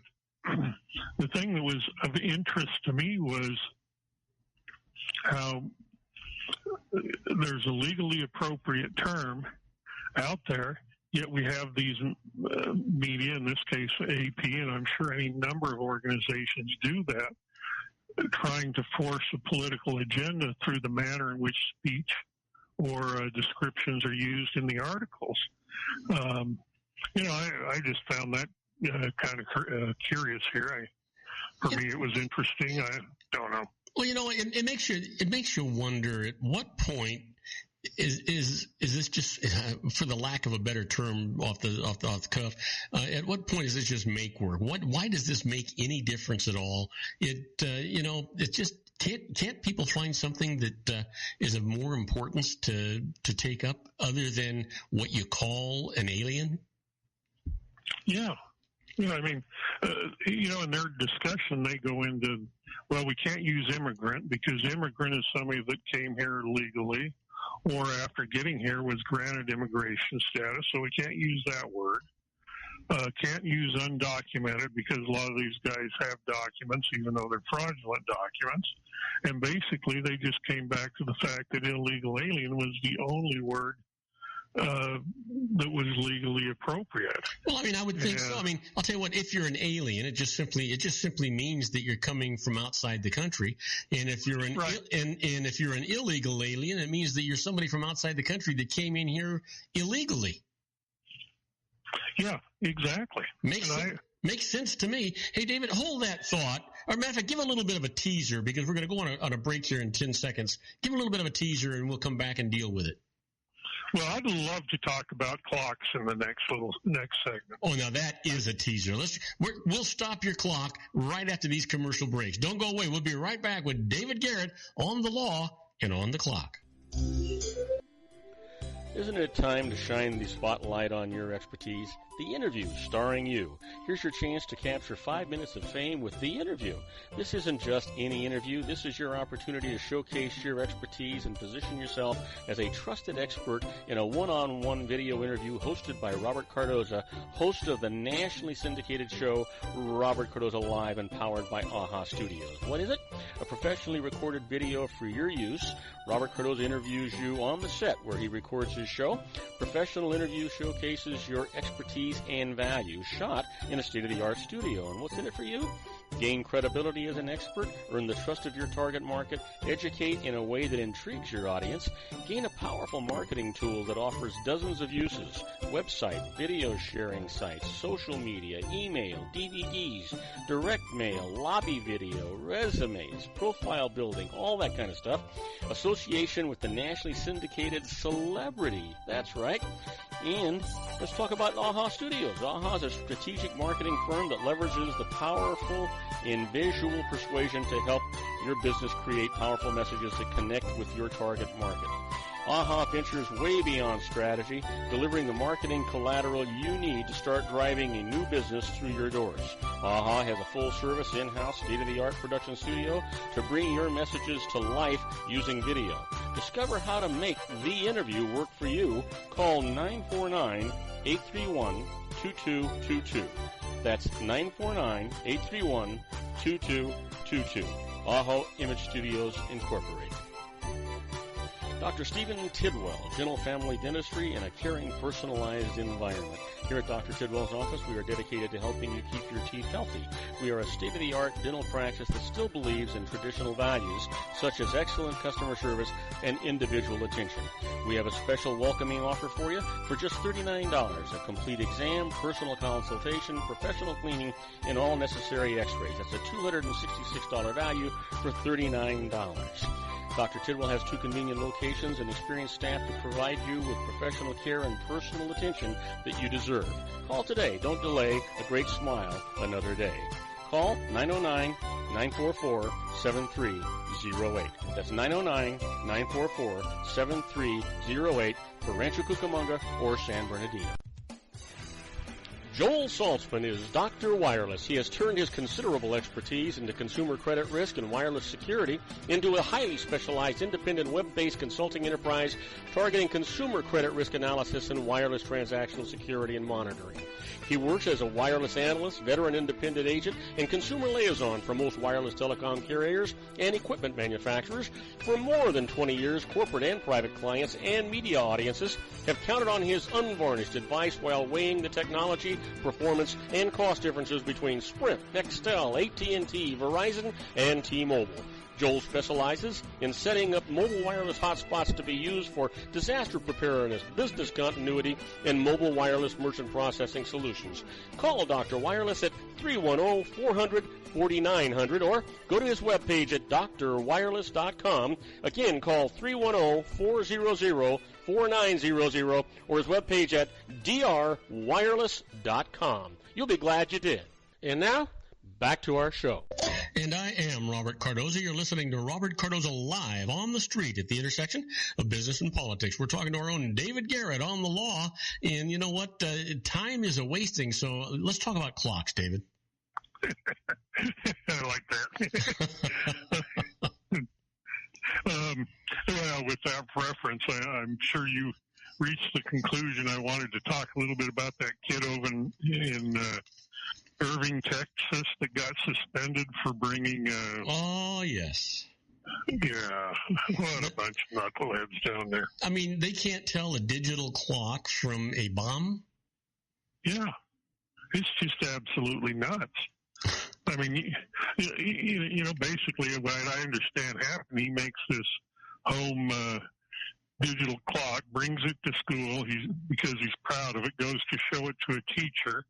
the thing that was of interest to me was how there's a legally appropriate term out there, yet we have these media, in this case AP, and I'm sure any number of organizations do that, trying to force a political agenda through the manner in which speech or descriptions are used in the articles. I just found that kind of curious here. For me, it was interesting. I don't know. Well, it makes you wonder at what point is this just, for the lack of a better term off the cuff, at what point is this just make work? Why does this make any difference at all? It just can't people find something that is of more importance to take up other than what you call an alien? Yeah. I mean, in their discussion, they go into, well, we can't use immigrant because immigrant is somebody that came here legally or after getting here was granted immigration status, so we can't use that word. can't use undocumented because a lot of these guys have documents, even though they're fraudulent documents. And basically, they just came back to the fact that illegal alien was the only word that was legally appropriate. Well, I mean, I would think so. I mean, I'll tell you what, if you're an alien, it just simply means that you're coming from outside the country. And if you're and if you're an illegal alien, it means that you're somebody from outside the country that came in here illegally. Yeah, exactly. Makes sense to me. Hey, David, hold that thought. Or matter of fact, give a little bit of a teaser, because we're going to go on a break here in 10 seconds. Give a little bit of a teaser, and we'll come back and deal with it. Well, I'd love to talk about clocks in the next segment. Oh, now that is a teaser. We'll stop your clock right after these commercial breaks. Don't go away. We'll be right back with David Garrett on the law and on the clock. Isn't it time to shine the spotlight on your expertise? The Interview, starring you. Here's your chance to capture 5 minutes of fame with The Interview. This isn't just any interview. This is your opportunity to showcase your expertise and position yourself as a trusted expert in a one-on-one video interview hosted by Robert Cardoza, host of the nationally syndicated show Robert Cardoza Live and powered by AHA Studios. What is it? A professionally recorded video for your use. Robert Cardoza interviews you on the set where he records his show. Professional interview showcases your expertise and value, shot in a state-of-the-art studio. And what's in it for you? Gain credibility as an expert, earn the trust of your target market, educate in a way that intrigues your audience, gain a powerful marketing tool that offers dozens of uses, website, video sharing sites, social media, email, DVDs, direct mail, lobby video, resumes, profile building, all that kind of stuff. Association with the nationally syndicated celebrity. That's right. And let's talk about AHA Studios. AHA is a strategic marketing firm that leverages the powerful in visual persuasion to help your business create powerful messages that connect with your target market. AHA ventures way beyond strategy, delivering the marketing collateral you need to start driving a new business through your doors. AHA has a full-service, in-house, state-of-the-art production studio to bring your messages to life using video. Discover how to make The Interview work for you. Call 949-831-2222. That's 949-831-2222. AHA Image Studios, Incorporated. Dr. Stephen Tidwell, Gentle Family Dentistry in a caring, personalized environment. Here at Dr. Tidwell's office, we are dedicated to helping you keep your teeth healthy. We are a state-of-the-art dental practice that still believes in traditional values, such as excellent customer service and individual attention. We have a special welcoming offer for you for just $39, a complete exam, personal consultation, professional cleaning, and all necessary x-rays. That's a $266 value for $39. Dr. Tidwell has 2 convenient locations and experienced staff to provide you with professional care and personal attention that you deserve. Call today. Don't delay. A great smile another day. Call 909-944-7308. That's 909-944-7308 for Rancho Cucamonga or San Bernardino. Joel Saltzman is Dr. Wireless. He has turned his considerable expertise into consumer credit risk and wireless security into a highly specialized independent web-based consulting enterprise targeting consumer credit risk analysis and wireless transactional security and monitoring. He works as a wireless analyst, veteran independent agent, and consumer liaison for most wireless telecom carriers and equipment manufacturers. For more than 20 years, corporate and private clients and media audiences have counted on his unvarnished advice while weighing the technology, performance, and cost differences between Sprint, Nextel, AT&T, Verizon, and T-Mobile. Joel specializes in setting up mobile wireless hotspots to be used for disaster preparedness, business continuity, and mobile wireless merchant processing solutions. Call Dr. Wireless at 310-400-4900 or go to his webpage at drwireless.com. Again, call 310-400-4900 or his webpage at drwireless.com. You'll be glad you did. And now, back to our show. And I am Robert Cardoza. You're listening to Robert Cardoza Live on the street at the intersection of business and politics. We're talking to our own David Garrett on the law. And you know what? Time is a-wasting, so let's talk about clocks, David. I like that. Well, with that preference, I'm sure you reached the conclusion I wanted to talk a little bit about that kid over in Irving, Texas, that got suspended for bringing. Oh, yes. Yeah, what a bunch of knuckleheads down there. I mean, they can't tell a digital clock from a bomb? Yeah, it's just absolutely nuts. I mean, basically what I understand happened, he makes this home digital clock, brings it to school because he's proud of it, goes to show it to a teacher,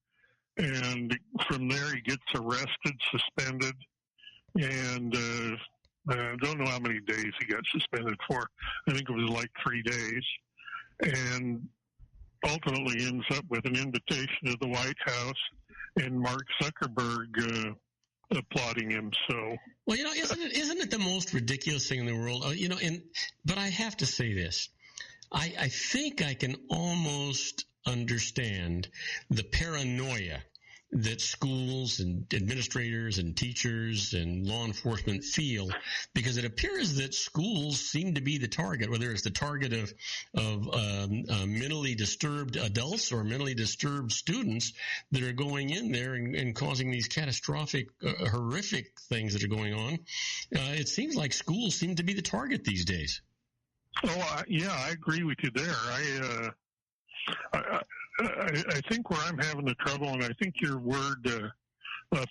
and from there he gets arrested, suspended, and I don't know how many days he got suspended for. I think it was like 3 days. And ultimately ends up with an invitation to the White House and Mark Zuckerberg applauding him. So, well, isn't it the most ridiculous thing in the world? But I have to say this. I think I can almost understand the paranoia that schools and administrators and teachers and law enforcement feel, because it appears that schools seem to be the target, whether it's the target of mentally disturbed adults or mentally disturbed students that are going in there and causing these catastrophic, horrific things that are going on. It seems like schools seem to be the target these days. Oh, yeah, I agree with you there. I think where I'm having the trouble, and I think your word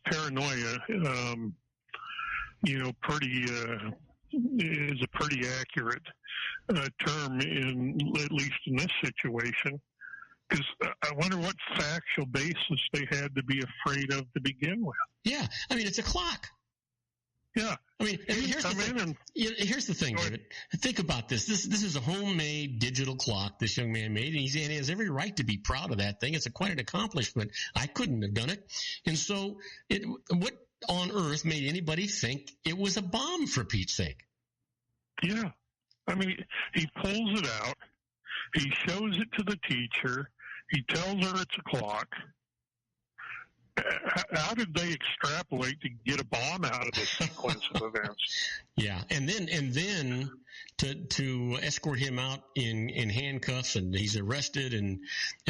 paranoia, is a pretty accurate term at least in this situation. Because I wonder what factual basis they had to be afraid of to begin with. Yeah, I mean, it's a clock. Yeah. I mean, here's the thing, David. Think about this. This is a homemade digital clock this young man made, and he has every right to be proud of that thing. It's quite an accomplishment. I couldn't have done it. And so what on earth made anybody think it was a bomb, for Pete's sake? Yeah. I mean, he pulls it out. He shows it to the teacher. He tells her it's a clock. How did they extrapolate to get a bomb out of this sequence of events? Yeah, and then to escort him out in handcuffs, and he's arrested and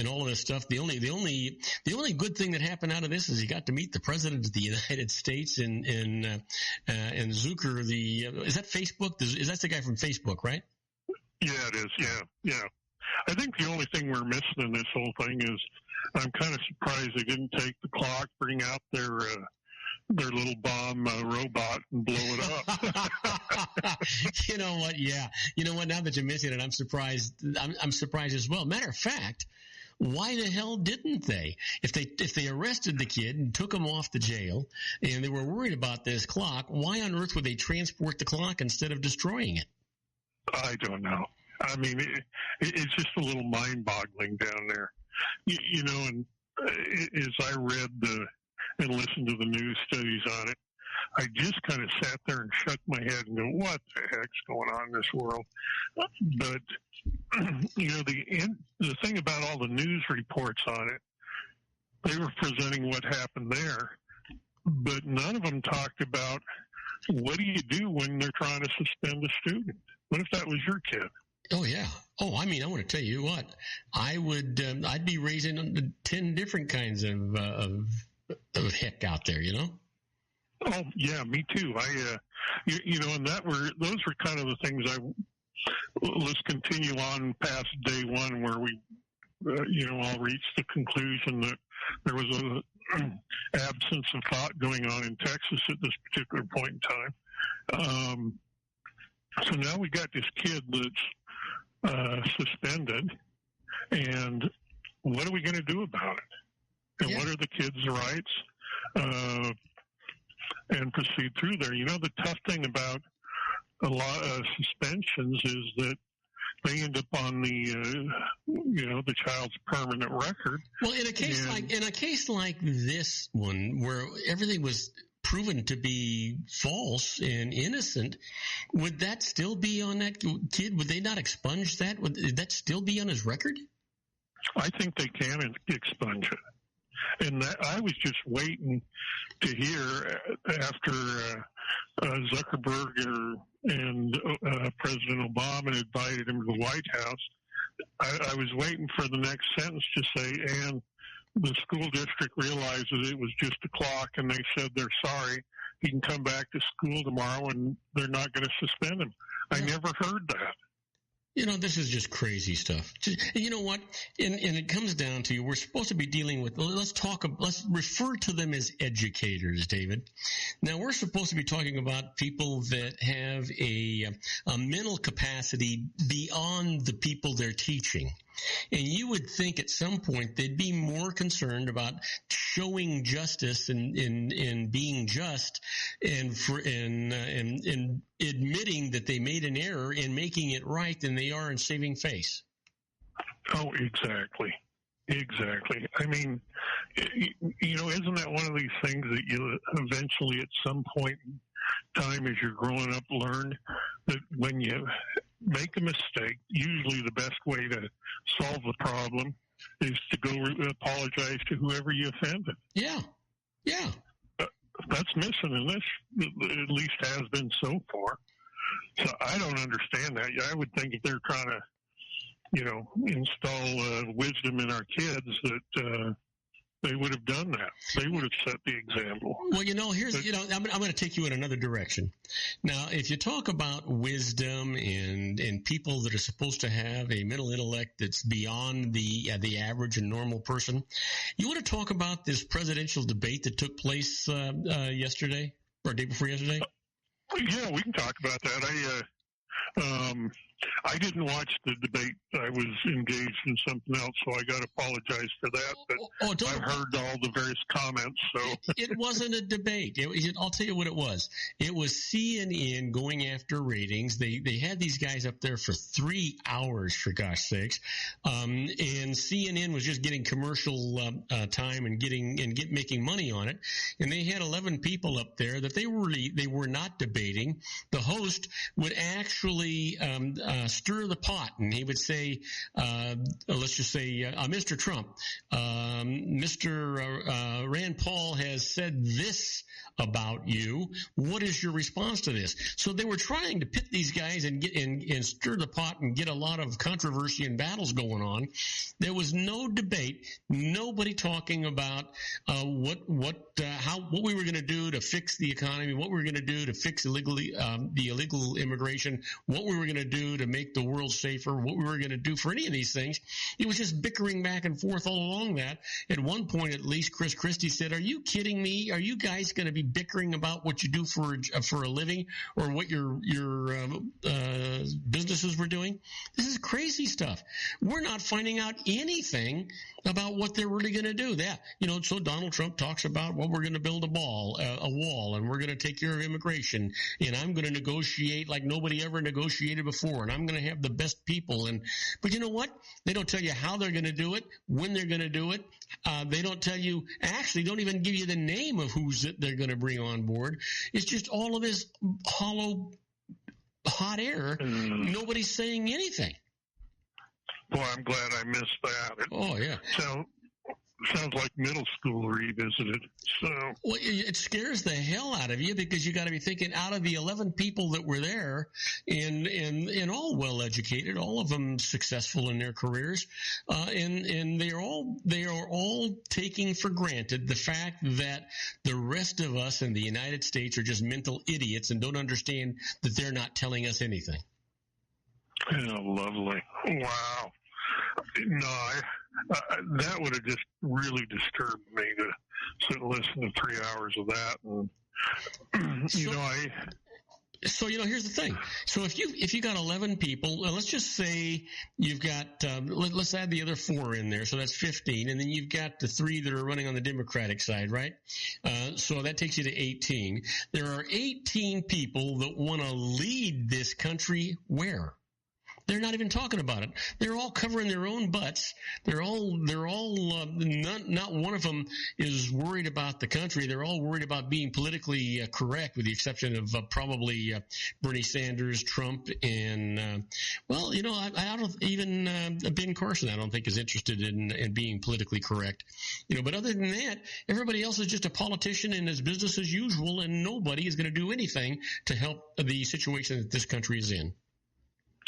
all of this stuff. The only good thing that happened out of this is he got to meet the president of the United States and Zucker. Is that Facebook? Is that the guy from Facebook, right? Yeah, it is. Yeah. I think the only thing we're missing in this whole thing is I'm kind of surprised they didn't take the clock, bring out their little bomb robot and blow it up. You know what? Yeah. You know what? Now that you mention it, I'm surprised. I'm surprised as well. Matter of fact, why the hell didn't they? If they arrested the kid and took him off the jail, and they were worried about this clock, why on earth would they transport the clock instead of destroying it? I don't know. I mean, it's just a little mind-boggling down there. And as I read and listened to the news studies on it, I just kind of sat there and shook my head and go, what the heck's going on in this world? But, the thing about all the news reports on it, they were presenting what happened there, but none of them talked about what do you do when they're trying to suspend a student? What if that was your kid? Oh, yeah. Oh, I mean, I want to tell you what, I'd be raising 10 different kinds of heck out there, you know? Oh, yeah, me too. And those were kind of the things let's continue on past day one where we, all reached the conclusion that there was an absence of thought going on in Texas at this particular point in time. So now we got this kid that's suspended, and what are we going to do about it? And what are the kids' rights? And proceed through there. The tough thing about a lot of suspensions is that they end up on the child's permanent record. Well, in a case like this one, where everything was proven to be false and innocent, would that still be on that kid? Would they not expunge that? Would that still be on his record? I think they can expunge it. And I was just waiting to hear after Zuckerberg and President Obama invited him to the White House I was waiting for the next sentence to say, and the school district realizes it was just a clock, and they said they're sorry. He can come back to school tomorrow, and they're not going to suspend him. I never heard that. You know, this is just crazy stuff. You know what? And it comes down to, we're supposed to be dealing with, let's refer to them as educators, David. Now, we're supposed to be talking about people that have a mental capacity beyond the people they're teaching. And you would think at some point they'd be more concerned about showing justice and being just and admitting that they made an error and making it right than they are in saving face. Oh, exactly. Exactly. I mean, you know, isn't that one of these things that you eventually at some point in time as you're growing up learn that when you make a mistake, usually the best way to solve the problem is to go apologize to whoever you offended. Yeah. Yeah. That's missing in this, at least has been so far. So I don't understand that. I would think if they're trying to, you know, install wisdom in our kids that they would have done that. They would have set the example. Well, you know, I'm going to take you in another direction. Now, if you talk about wisdom and people that are supposed to have a mental intellect that's beyond the average and normal person, you want to talk about this presidential debate that took place yesterday or day before yesterday? Yeah, we can talk about that. I didn't watch the debate. I was engaged in something else, so I got to apologize for that. But I've heard all the various comments. So it wasn't a debate. I'll tell you what it was. It was CNN going after ratings. They had these guys up there for 3 hours, for gosh sakes, and CNN was just getting commercial time and making money on it. And they had 11 people up there that they were not debating. The host would actually stir the pot, and he would say, let's just say, Mr. Trump, Mr. Rand Paul has said this about you. What is your response to this? So they were trying to pit these guys and stir the pot and get a lot of controversy and battles going on. There was no debate, nobody talking about what we were going to do to fix the economy, what we were going to do to fix the illegal immigration, what we were going to do to make the world safer, what we were going to do for any of these things. It was just bickering back and forth all along that. At one point, at least, Chris Christie said, "Are you kidding me? Are you guys going to be bickering about what you do for a living or what your businesses were doing?" This is crazy stuff. We're not finding out anything about what they're really going to do. So Donald Trump talks about, well, we're going to build a wall, and we're going to take care of immigration, and I'm going to negotiate like nobody ever negotiated before, and I'm going to have the best people. But you know what? They don't tell you how they're going to do it, when they're going to do it. They don't tell you, actually don't even give you the name of who's they're going to bring on board. It's just all of this hollow, hot air. Nobody's saying anything. Boy, I'm glad I missed that. Oh, yeah. Sounds like middle school revisited. Well, it scares the hell out of you because you got to be thinking, out of the 11 people that were there, and all well educated, all of them successful in their careers, and they are all taking for granted the fact that the rest of us in the United States are just mental idiots and don't understand that they're not telling us anything. Oh, lovely! Wow. No, that would have just really disturbed me to sit and listen to 3 hours of that. And, So here's the thing. So if you got 11 people, let's just say you've got let's add the other 4 in there, so that's 15, and then you've got the 3 that are running on the Democratic side, right? So that takes you to 18. There are 18 people that want to lead this country where? They're not even talking about it. They're all covering their own butts. They're all not one of them is worried about the country. They're all worried about being politically correct, with the exception of probably Bernie Sanders, Trump, and I don't even Ben Carson. I don't think is interested in being politically correct. But other than that, everybody else is just a politician and is business as usual, and nobody is going to do anything to help the situation that this country is in.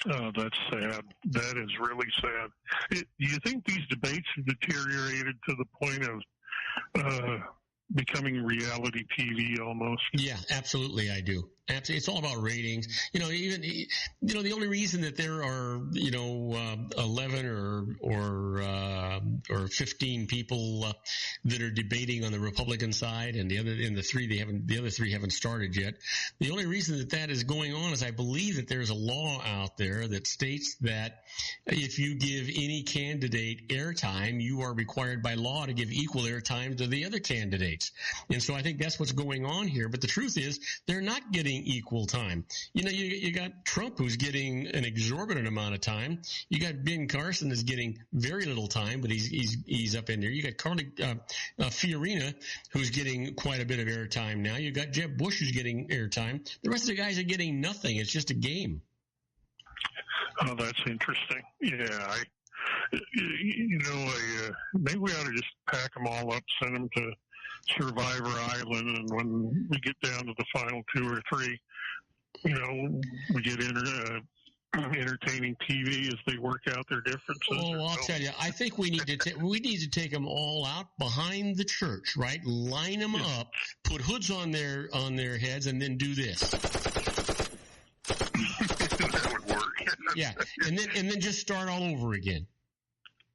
Oh, that's sad. That is really sad. Do you think these debates have deteriorated to the point of becoming reality TV almost? Yeah, absolutely, I do. Absolutely. It's all about ratings. The only reason that there are, 11 or 15 people that are debating on the Republican side, and the other three haven't started yet. The only reason that is going on is I believe that there's a law out there that states that if you give any candidate airtime, you are required by law to give equal airtime to the other candidates. And so I think that's what's going on here. But the truth is, they're not getting equal time. You got Trump, who's getting an exorbitant amount of time. You got Ben Carson, is getting very little time, but he's up in there. You got Carly Fiorina, who's getting quite a bit of airtime now. You got Jeb Bush, who's getting airtime. The rest of the guys are getting nothing. It's just a game. Oh, that's interesting. Yeah, maybe we ought to just pack them all up, send them to Survivor Island, and when we get down to the final 2 or 3, we get entertaining TV as they work out their differences. Oh, I'll tell you, I think we need to take them all out behind the church, right? Line them up, put hoods on their heads, and then do this. That would work. Yeah, and then just start all over again.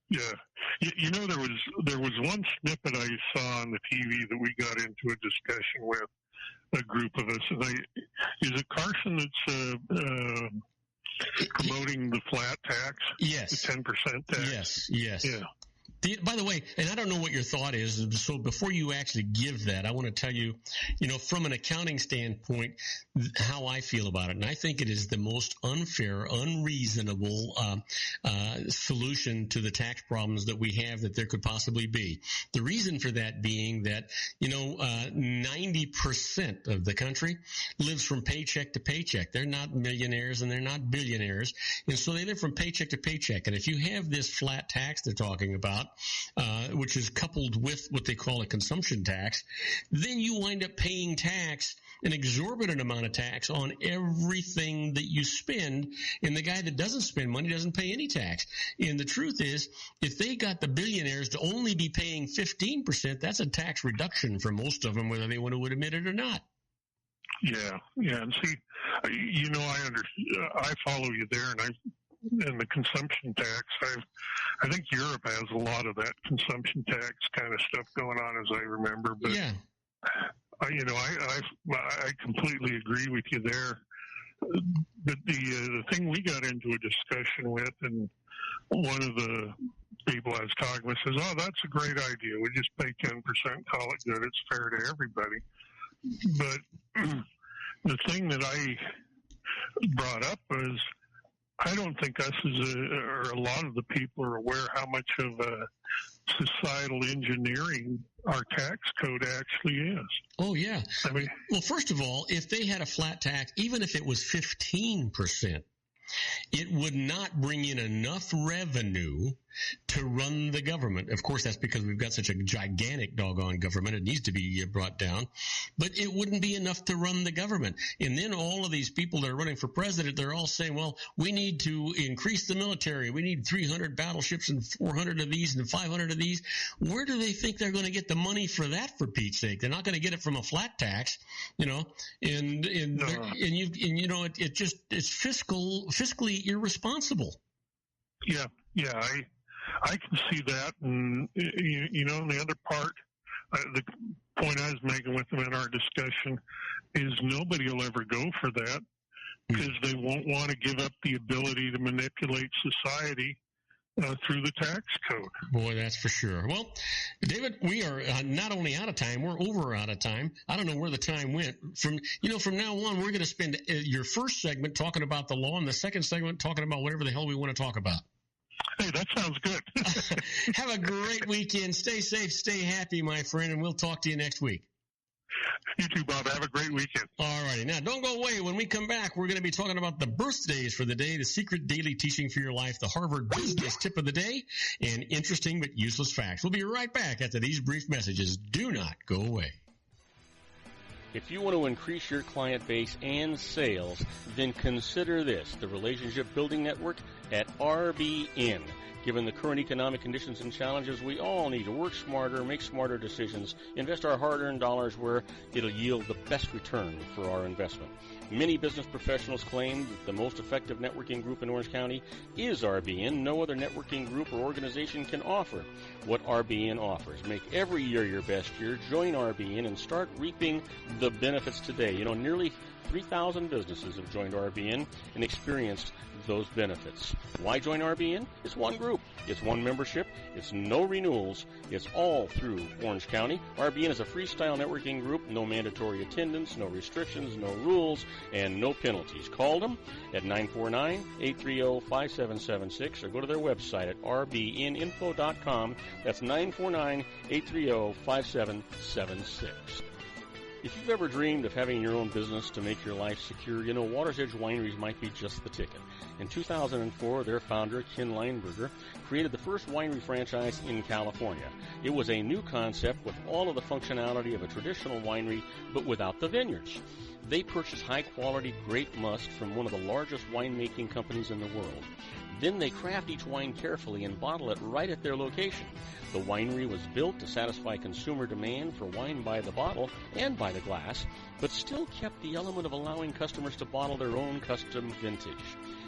Yeah. There was one snippet I saw on the TV that we got into a discussion with a group of us. And is it Carson that's promoting the flat tax? Yes. The 10% tax? Yes. Yeah. By the way, and I don't know what your thought is, so before you actually give that, I want to tell you, from an accounting standpoint, how I feel about it. And I think it is the most unfair, unreasonable solution to the tax problems that we have that there could possibly be. The reason for that being that, 90% of the country lives from paycheck to paycheck. They're not millionaires and they're not billionaires. And so they live from paycheck to paycheck. And if you have this flat tax they're talking about, which is coupled with what they call a consumption tax, then you wind up paying tax, an exorbitant amount of tax on everything that you spend, and the guy that doesn't spend money doesn't pay any tax. And the truth is, if they got the billionaires to only be paying 15%, that's a tax reduction for most of them, whether they want to admit it or not. Yeah, and see, I follow you there, and the consumption tax, I think Europe has a lot of that consumption tax kind of stuff going on, as I remember. But yeah, I completely agree with you there. But the thing we got into a discussion with, and one of the people I was talking with says, "Oh, that's a great idea. We just pay 10%, call it good. It's fair to everybody." But the thing that I brought up was, I don't think us or a lot of the people are aware how much of a societal engineering our tax code actually is. Oh, yeah. I mean, well, first of all, if they had a flat tax, even if it was 15%, it would not bring in enough revenue to run the government. Of course, that's because we've got such a gigantic doggone government. It needs to be brought down. But it wouldn't be enough to run the government. And then all of these people that are running for president, they're all saying, well, we need to increase the military. We need 300 battleships and 400 of these and 500 of these. Where do they think they're going to get the money for that, for Pete's sake? They're not going to get it from a flat tax, it's fiscally irresponsible. Yeah, I can see that, and and the other part, the point I was making with them in our discussion is nobody will ever go for that because they won't want to give up the ability to manipulate society through the tax code. Boy, that's for sure. Well, David, we are not only out of time, we're over out of time. I don't know where the time went. From now on, we're going to spend your first segment talking about the law and the second segment talking about whatever the hell we want to talk about. Hey, that sounds good. Have a great weekend. Stay safe, stay happy, my friend, and we'll talk to you next week. You too, Bob. Have a great weekend. All righty. Now, don't go away. When we come back, we're going to be talking about the birthdays for the day, the secret daily teaching for your life, the Harvard Business Tip of the Day, and interesting but useless facts. We'll be right back after these brief messages. Do not go away. If you want to increase your client base and sales, then consider this, the Relationship Building Network at RBN. Given the current economic conditions and challenges, we all need to work smarter, make smarter decisions, invest our hard-earned dollars where it'll yield the best return for our investment. Many business professionals claim that the most effective networking group in Orange County is RBN. No other networking group or organization can offer what RBN offers. Make every year your best year. Join RBN and start reaping the benefits today. You know, nearly 3,000 businesses have joined RBN and experienced those benefits. Why join RBN? It's one group. It's one membership. It's no renewals. It's all through Orange County. RBN is a freestyle networking group. No mandatory attendance, no restrictions, no rules, and no penalties. Call them at 949-830-5776 or go to their website at rbninfo.com. That's 949-830-5776. If you've ever dreamed of having your own business to make your life secure, you know Water's Edge Wineries might be just the ticket. In 2004, their founder, Ken Lineberger, created the first winery franchise in California. It was a new concept with all of the functionality of a traditional winery, but without the vineyards. They purchased high-quality grape must from one of the largest winemaking companies in the world. Then they craft each wine carefully and bottle it right at their location. The winery was built to satisfy consumer demand for wine by the bottle and by the glass, but still kept the element of allowing customers to bottle their own custom vintage.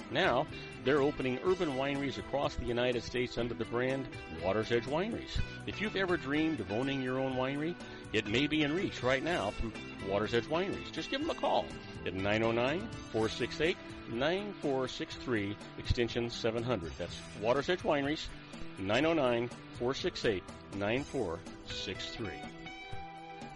Now, they're opening urban wineries across the United States under the brand Water's Edge Wineries. If you've ever dreamed of owning your own winery, it may be in reach right now through Water's Edge Wineries. Just give them a call at 909-468-9463, extension 700. That's Water's Edge Wineries, 909-468-9463.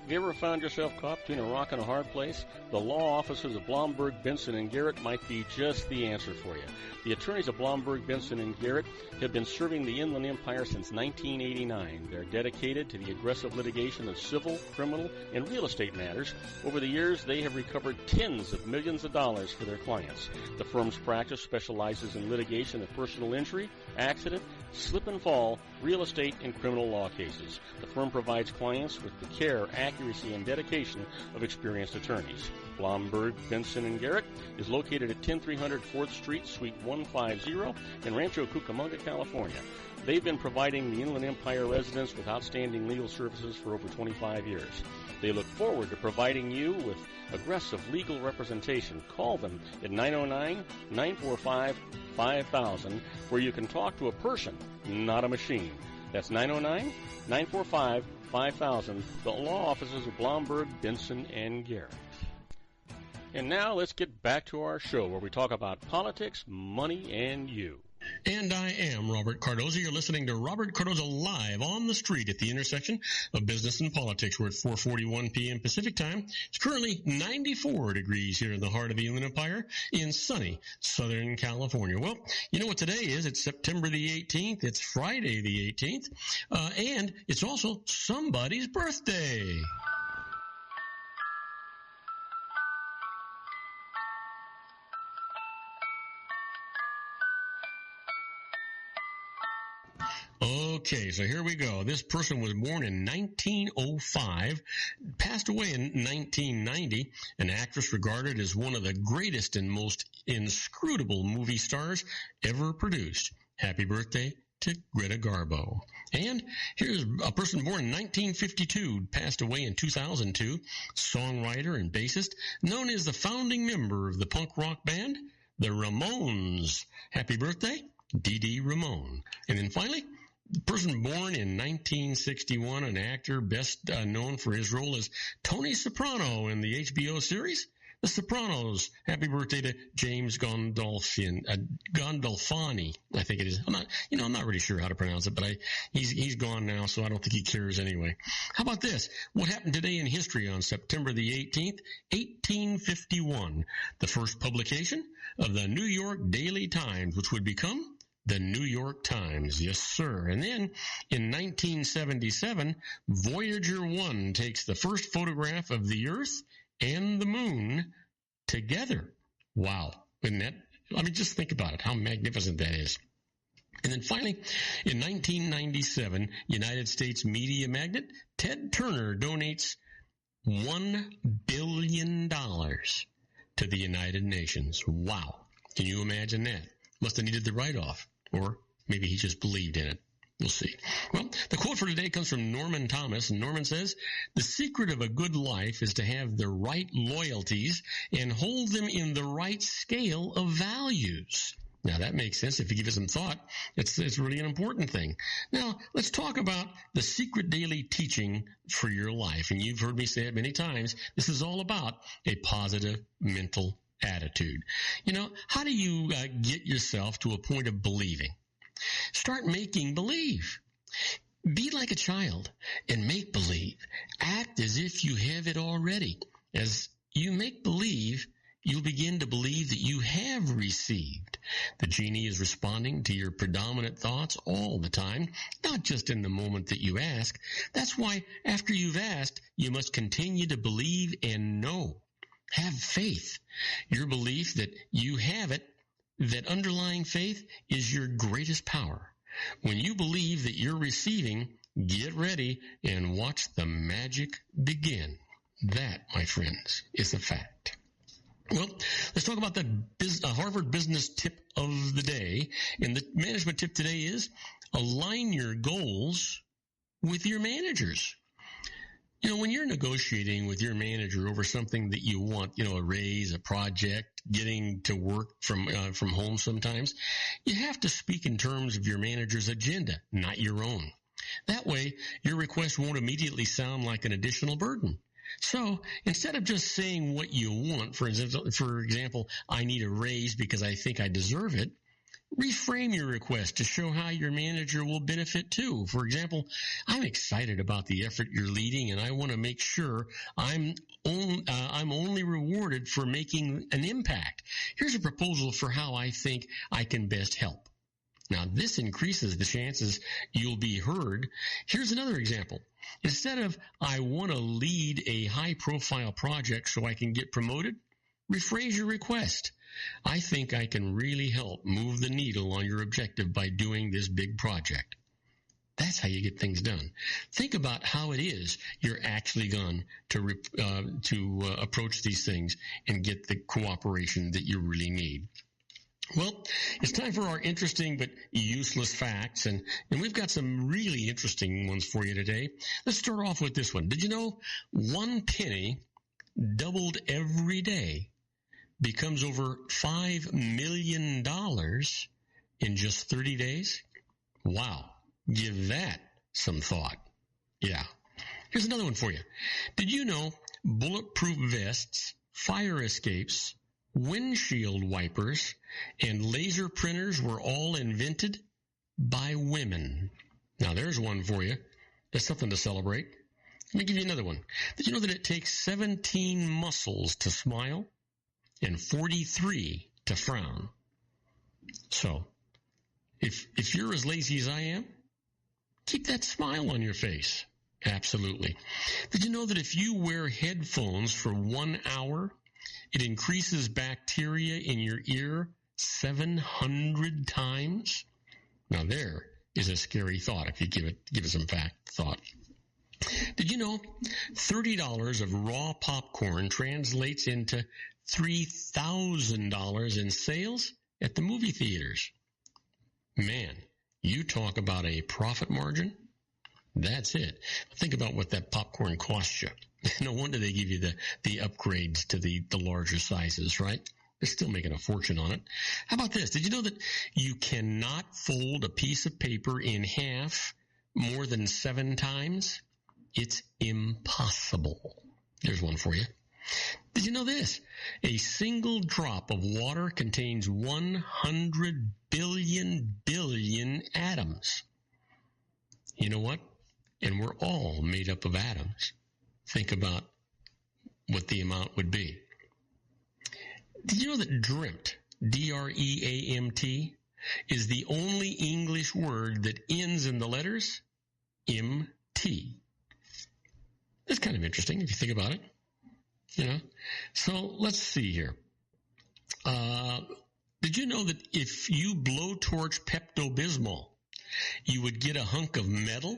Have you ever found yourself caught between a rock and a hard place? The law offices of Blomberg, Benson, and Garrett might be just the answer for you. The attorneys of Blomberg, Benson, and Garrett have been serving the Inland Empire since 1989. They're dedicated to the aggressive litigation of civil, criminal, and real estate matters. Over the years, they have recovered tens of millions of dollars for their clients. The firm's practice specializes in litigation of personal injury, accident, slip and fall, real estate, and criminal law cases. The firm provides clients with the care, accuracy, and dedication of experienced attorneys. Blomberg, Benson, and Garrett is located at 10300 4th Street, Suite 150 in Rancho Cucamonga, California. They've been providing the Inland Empire residents with outstanding legal services for over 25 years. They look forward to providing you with aggressive legal representation. Call them at 909-945-5000, where you can talk to a person, not a machine. That's 909-945-5000, the law offices of Blomberg, Benson, and Garrett. And now let's get back to our show where we talk about politics, money, and you. And I am Robert Cardoza. You're listening to Robert Cardoza live on the street at the intersection of business and politics. We're at 4:41 p.m. Pacific time. It's currently 94 degrees here in the heart of the Inland Empire in sunny Southern California. Well, you know what today is? It's September the 18th. It's Friday the 18th. And it's also somebody's birthday. Okay, so here we go. This person was born in 1905, passed away in 1990, an actress regarded as one of the greatest and most inscrutable movie stars ever produced. Happy birthday to Greta Garbo. And here's a person born in 1952, passed away in 2002, songwriter and bassist, known as the founding member of the punk rock band, the Ramones. Happy birthday, Dee Dee Ramone. And then finally, the person born in 1961, an actor best known for his role as Tony Soprano in the HBO series The Sopranos. Happy birthday to James Gandolfini, I think it is. I'm not really sure how to pronounce it, but he's gone now, so I don't think he cares anyway. How about this? What happened today in history on September the 18th, 1851? The first publication of the New York Daily Times, which would become the New York Times. Yes, sir. And then in 1977, Voyager 1 takes the first photograph of the Earth and the Moon together. Wow. Isn't that? I mean, just think about it, how magnificent that is. And then finally, in 1997, United States media magnate Ted Turner donates $1 billion to the United Nations. Wow. Can you imagine that? Must have needed the write-off, or maybe he just believed in it. We'll see. Well, the quote for today comes from Norman Thomas, and Norman says, "The secret of a good life is to have the right loyalties and hold them in the right scale of values." Now, that makes sense. If you give it some thought, it's really an important thing. Now, let's talk about the secret daily teaching for your life. And you've heard me say it many times. This is all about a positive mental attitude. You know, how do you get yourself to a point of believing? Start making believe. Be like a child and make believe. Act as if you have it already. As you make believe, you'll begin to believe that you have received. The genie is responding to your predominant thoughts all the time, not just in the moment that you ask. That's why after you've asked, you must continue to believe and know. Have faith. Your belief that you have it, that underlying faith, is your greatest power. When you believe that you're receiving, get ready and watch the magic begin. That, my friends, is a fact. Well, let's talk about the Harvard business tip of the day. And the management tip today is align your goals with your managers. You know, when you're negotiating with your manager over something that you want, you know, a raise, a project, getting to work from home sometimes, you have to speak in terms of your manager's agenda, not your own. That way, your request won't immediately sound like an additional burden. So instead of just saying what you want, for example, I need a raise because I think I deserve it, reframe your request to show how your manager will benefit too. For example, I'm excited about the effort you're leading, and I want to make sure I'm only rewarded for making an impact. Here's a proposal for how I think I can best help. Now, this increases the chances you'll be heard. Here's another example. Instead of, I want to lead a high-profile project so I can get promoted, rephrase your request. I think I can really help move the needle on your objective by doing this big project. That's how you get things done. Think about how it is you're actually going to approach these things and get the cooperation that you really need. Well, it's time for our interesting but useless facts, and we've got some really interesting ones for you today. Let's start off with this one. Did you know 1 penny doubled every day becomes over $5 million in just 30 days? Wow. Give that some thought. Yeah. Here's another one for you. Did you know bulletproof vests, fire escapes, windshield wipers, and laser printers were all invented by women? Now, there's one for you. That's something to celebrate. Let me give you another one. Did you know that it takes 17 muscles to smile and 43 to frown? So, if you're as lazy as I am, keep that smile on your face. Absolutely. Did you know that if you wear headphones for 1 hour, it increases bacteria in your ear 700 times? Now there is a scary thought if you give it some thought. Did you know $30 of raw popcorn translates into $3,000 in sales at the movie theaters? Man, you talk about a profit margin. That's it. Think about what that popcorn costs you. No wonder they give you the upgrades to the larger sizes, right? They're still making a fortune on it. How about this? Did you know that you cannot fold a piece of paper in half more than 7 times? It's impossible. There's one for you. Did you know this? A single drop of water contains 100 billion atoms. You know what? And we're all made up of atoms. Think about what the amount would be. Did you know that dreamt, D-R-E-A-M-T, is the only English word that ends in the letters M-T? That's kind of interesting if you think about it. You know? So let's see here. Did you know that if you blowtorch Pepto-Bismol, you would get a hunk of metal?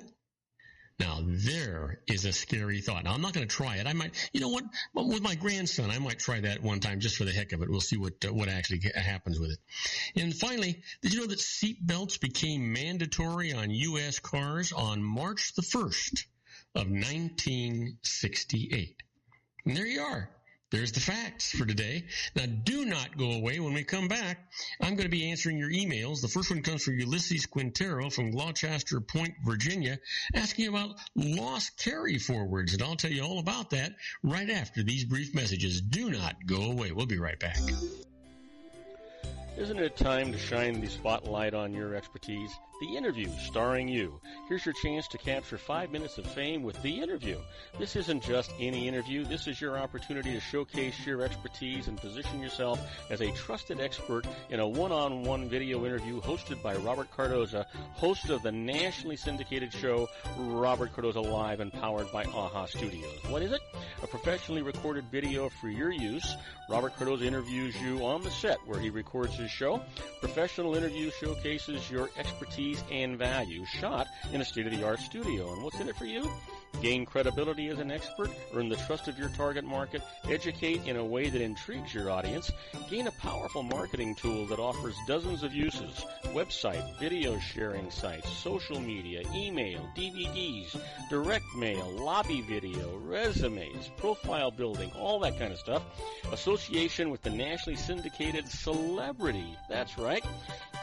Now, there is a scary thought. Now, I'm not going to try it. I might, you know what, with my grandson, I might try that one time just for the heck of it. We'll see what actually happens with it. And finally, did you know that seat belts became mandatory on U.S. cars on March the 1st of 1968? And there you are. There's the facts for today. Now, do not go away. When we come back, I'm going to be answering your emails. The first one comes from Ulysses Quintero from Gloucester Point, Virginia, asking about lost carry forwards, and I'll tell you all about that right after these brief messages. Do not go away. We'll be right back. Isn't it time to shine the spotlight on your expertise? The Interview, starring you. Here's your chance to capture 5 minutes of fame with The Interview. This isn't just any interview. This is your opportunity to showcase your expertise and position yourself as a trusted expert in a one-on-one video interview hosted by Robert Cardoza, host of the nationally syndicated show Robert Cardoza Live and powered by AHA Studios. What is it? A professionally recorded video for your use. Robert Cardoza interviews you on the set where he records his show. Professional interview showcases your expertise and value, shot in a state-of-the-art studio. And what's in it for you? Gain credibility as an expert, earn the trust of your target market, educate in a way that intrigues your audience, gain a powerful marketing tool that offers dozens of uses, website, video sharing sites, social media, email, DVDs, direct mail, lobby video, resumes, profile building, all that kind of stuff. Association with the nationally syndicated celebrity. That's right.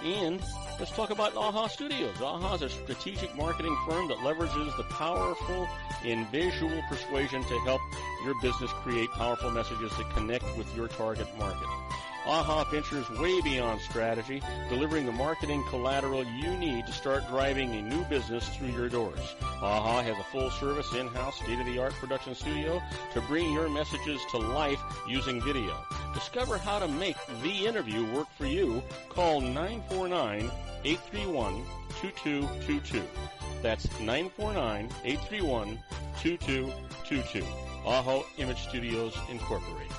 And let's talk about AHA Studios. AHA is a strategic marketing firm that leverages the powerful in visual persuasion to help your business create powerful messages that connect with your target market. AHA ventures way beyond strategy, delivering the marketing collateral you need to start driving a new business through your doors. AHA has a full-service, in-house, state-of-the-art production studio to bring your messages to life using video. Discover how to make The Interview work for you. Call 949-831-2222. That's 949-831-2222. AHA Image Studios, Incorporated.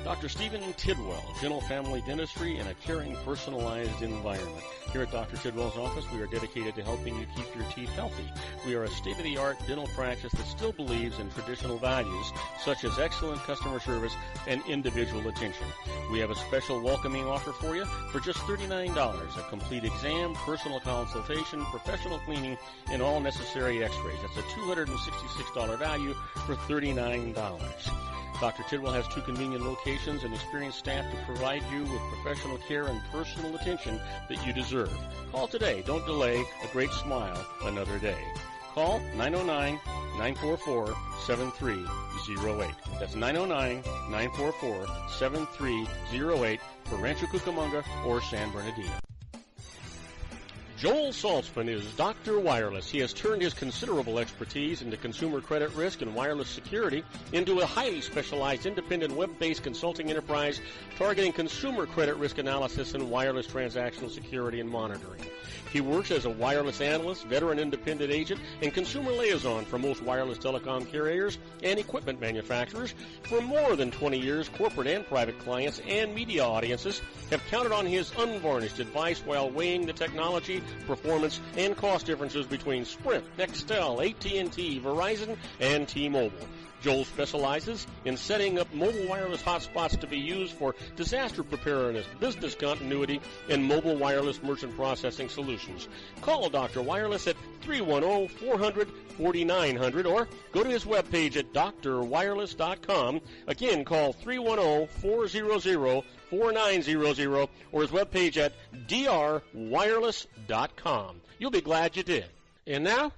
Dr. Stephen Tidwell, Gentle Family Dentistry in a caring, personalized environment. Here at Dr. Tidwell's office, we are dedicated to helping you keep your teeth healthy. We are a state-of-the-art dental practice that still believes in traditional values, such as excellent customer service and individual attention. We have a special welcoming offer for you for just $39, a complete exam, personal consultation, professional cleaning, and all necessary x-rays. That's a $266 value for $39. Dr. Tidwell has 2 convenient locations and experienced staff to provide you with professional care and personal attention that you deserve. Call today. Don't delay. A great smile another day. Call 909-944-7308. That's 909-944-7308 for Rancho Cucamonga or San Bernardino. Joel Saltzman is Dr. Wireless. He has turned his considerable expertise into consumer credit risk and wireless security into a highly specialized independent web-based consulting enterprise targeting consumer credit risk analysis and wireless transactional security and monitoring. He works as a wireless analyst, veteran independent agent, and consumer liaison for most wireless telecom carriers and equipment manufacturers. For more than 20 years, corporate and private clients and media audiences have counted on his unvarnished advice while weighing the technology, performance, and cost differences between Sprint, Nextel, AT&T, Verizon, and T-Mobile. Joel specializes in setting up mobile wireless hotspots to be used for disaster preparedness, business continuity, and mobile wireless merchant processing solutions. Call Dr. Wireless at 310-400-4900 or go to his webpage at drwireless.com. Again, call 310-400-4900 or his webpage at drwireless.com. You'll be glad you did. And now,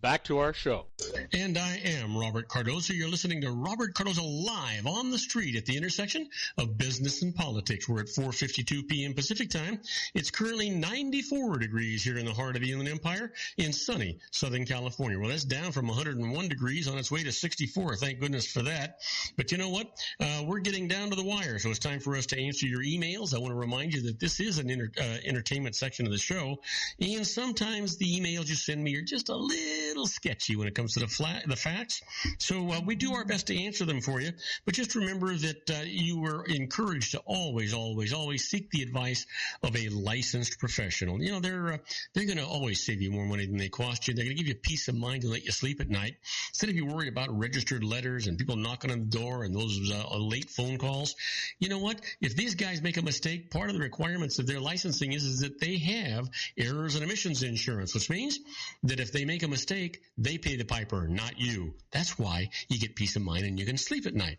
back to our show. And I am Robert Cardoza. You're listening to Robert Cardoza Live on the street at the intersection of business and politics. We're at 4:52 p.m. Pacific time. It's currently 94 degrees here in the heart of the Inland Empire in sunny Southern California. Well, that's down from 101 degrees on its way to 64. Thank goodness for that. But you know what? We're getting down to the wire, so it's time for us to answer your emails. I want to remind you that this is an entertainment section of the show, and sometimes the emails you send me are just a little little sketchy when it comes to the facts. So we do our best to answer them for you. But just remember that you were encouraged to always seek the advice of a licensed professional. You know, they're going to always save you more money than they cost you. They're going to give you peace of mind and let you sleep at night. Instead of you worried about registered letters and people knocking on the door and those late phone calls, you know what? If these guys make a mistake, part of the requirements of their licensing is that they have errors and omissions insurance, which means that if they make a mistake, they pay the piper, not you. That's why you get peace of mind and you can sleep at night.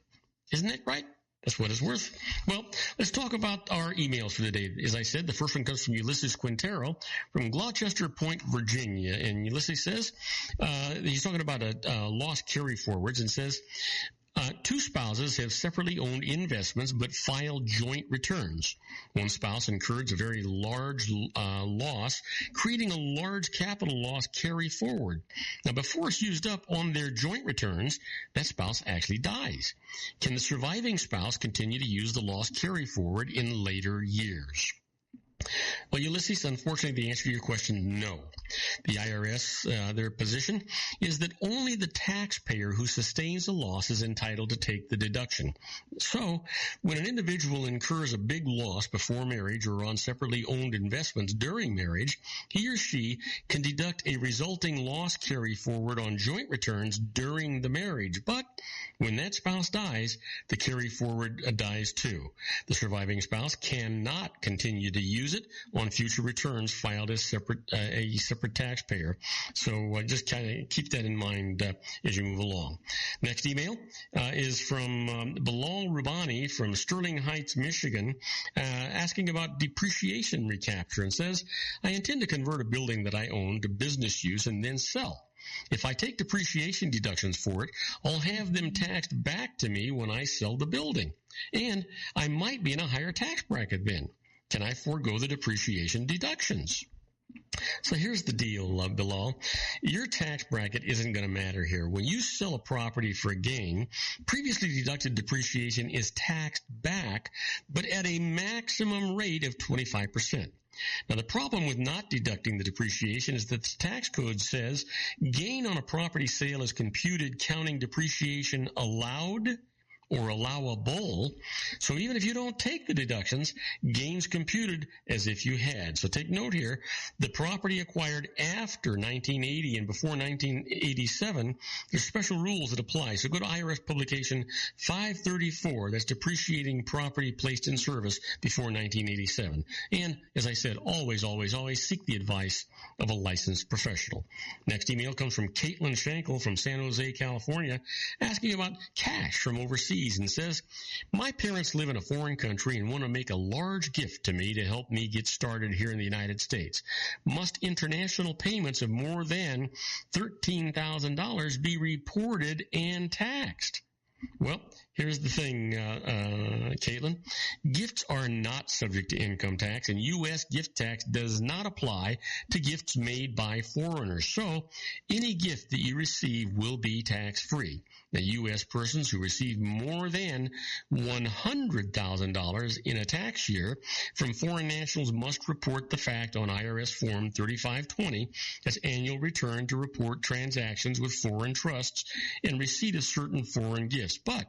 Isn't that right? That's what it's worth. Well, let's talk about our emails for the day. As I said, the first one comes from Ulysses Quintero from Gloucester Point, Virginia. And Ulysses says, he's talking about lost carry forwards and says, two spouses have separately owned investments but filed joint returns. One spouse incurs a very large loss, creating a large capital loss carry forward. Now, before it's used up on their joint returns, that spouse actually dies. Can the surviving spouse continue to use the loss carry forward in later years? Well, Ulysses, unfortunately, the answer to your question, no. The IRS, their position is that only the taxpayer who sustains the loss is entitled to take the deduction. So, when an individual incurs a big loss before marriage or on separately owned investments during marriage, he or she can deduct a resulting loss carry forward on joint returns during the marriage. But when that spouse dies, the carry forward dies too. The surviving spouse cannot continue to use it on future returns filed as a separate taxpayer. So just kind of keep that in mind as you move along. Next email is from Bilal Rubani from Sterling Heights, Michigan, asking about depreciation recapture and says, I intend to convert a building that I own to business use and then sell. If I take depreciation deductions for it, I'll have them taxed back to me when I sell the building. And I might be in a higher tax bracket then. Can I forego the depreciation deductions? So here's the deal, Bilal. Your tax bracket isn't going to matter here. When you sell a property for a gain, previously deducted depreciation is taxed back, but at a maximum rate of 25%. Now, the problem with not deducting the depreciation is that the tax code says gain on a property sale is computed counting depreciation allowed or allowable. So even if you don't take the deductions, gains computed as if you had. So take note here, the property acquired after 1980 and before 1987, there's special rules that apply. So go to IRS publication 534, that's depreciating property placed in service before 1987. And as I said, always seek the advice of a licensed professional. Next email comes from Caitlin Schenkel from San Jose, California, asking about cash from overseas and says, my parents live in a foreign country and want to make a large gift to me to help me get started here in the United States. Must international payments of more than $13,000 be reported and taxed? Well, here's the thing, Caitlin. Gifts are not subject to income tax, and U.S. gift tax does not apply to gifts made by foreigners. So any gift that you receive will be tax-free. Now, U.S. persons who receive more than $100,000 in a tax year from foreign nationals must report the fact on IRS Form 3520 as annual return to report transactions with foreign trusts and receipt of certain foreign gifts. But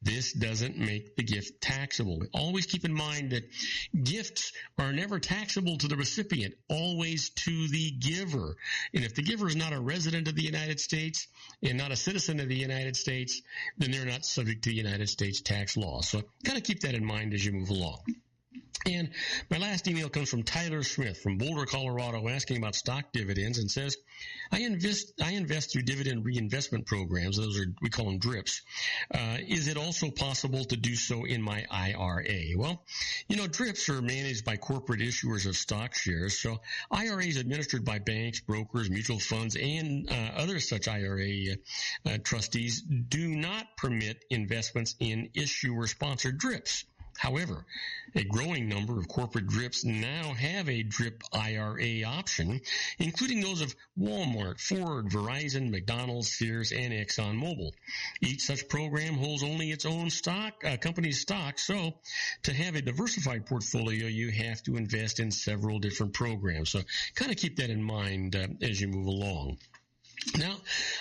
this doesn't make the gift taxable. Always keep in mind that gifts are never taxable to the recipient, always to the giver. And if the giver is not a resident of the United States and not a citizen of the United States, then they're not subject to United States tax law. So kind of keep that in mind as you move along. And my last email comes from Tyler Smith from Boulder, Colorado, asking about stock dividends and says, I invest through dividend reinvestment programs. Those are, we call them DRIPs. Is it also possible to do so in my IRA? Well, DRIPs are managed by corporate issuers of stock shares. So IRAs administered by banks, brokers, mutual funds, and other such IRA trustees do not permit investments in issuer-sponsored DRIPs. However, a growing number of corporate DRIPs now have a DRIP IRA option, including those of Walmart, Ford, Verizon, McDonald's, Sears, and ExxonMobil. Each such program holds only its own company's stock, so to have a diversified portfolio, you have to invest in several different programs. So kind of keep that in mind as you move along. Now,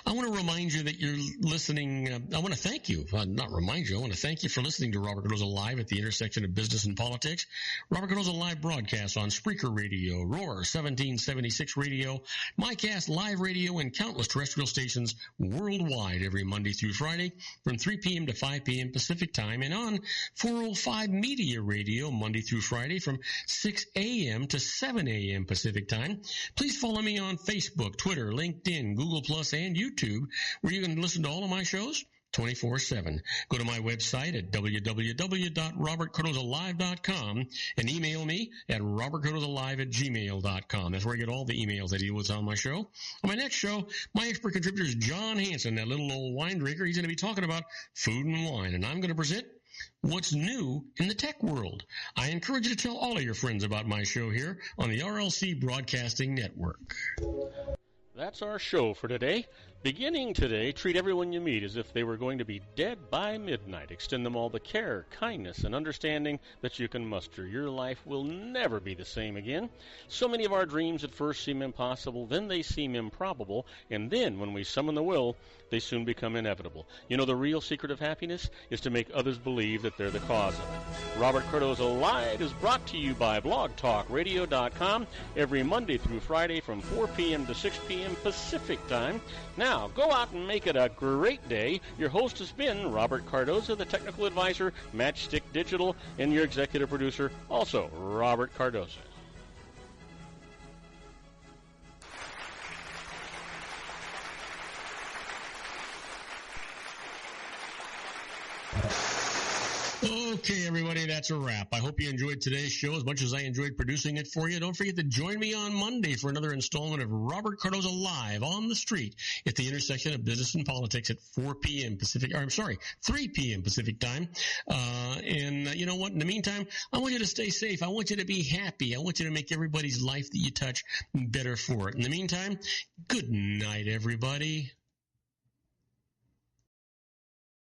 I want to remind you that you're listening. I want to thank you. Not remind you. I want to thank you for listening to Robert Cardoza Live at the intersection of business and politics. Robert Cardoza Live broadcasts on Spreaker Radio, Roar 1776 Radio, MyCast Live Radio, and countless terrestrial stations worldwide every Monday through Friday from 3 p.m. to 5 p.m. Pacific Time, and on 405 Media Radio Monday through Friday from 6 a.m. to 7 a.m. Pacific Time. Please follow me on Facebook, Twitter, LinkedIn, Google Plus, and YouTube, where you can listen to all of my shows 24/7. Go to my website at www.robertcardozalive.com and email me at robertcardozalive@gmail.com. That's where I get all the emails that deal with on my show. On my next show, my expert contributor is John Hanson, that little old wine drinker. He's going to be talking about food and wine, and I'm going to present what's new in the tech world. I encourage you to tell all of your friends about my show here on the RLC Broadcasting Network. That's our show for today. Beginning today, treat everyone you meet as if they were going to be dead by midnight. Extend them all the care, kindness, and understanding that you can muster. Your life will never be the same again. So many of our dreams at first seem impossible, then they seem improbable, and then when we summon the will, they soon become inevitable. You know, the real secret of happiness is to make others believe that they're the cause of it. Robert Cardoza Live is brought to you by blogtalkradio.com every Monday through Friday from 4 p.m. to 6 p.m. Pacific Time. Now, go out and make it a great day. Your host has been Robert Cardoza, the technical advisor, Matchstick Digital, and your executive producer, also Robert Cardoza. Okay, everybody, that's a wrap. I hope you enjoyed today's show as much as I enjoyed producing it for you. Don't forget to join me on Monday for another installment of Robert Cardoza Live on the street at the intersection of business and politics at 3 p.m. Pacific Time. And you know what? In the meantime, I want you to stay safe. I want you to be happy. I want you to make everybody's life that you touch better for it. In the meantime, good night, everybody.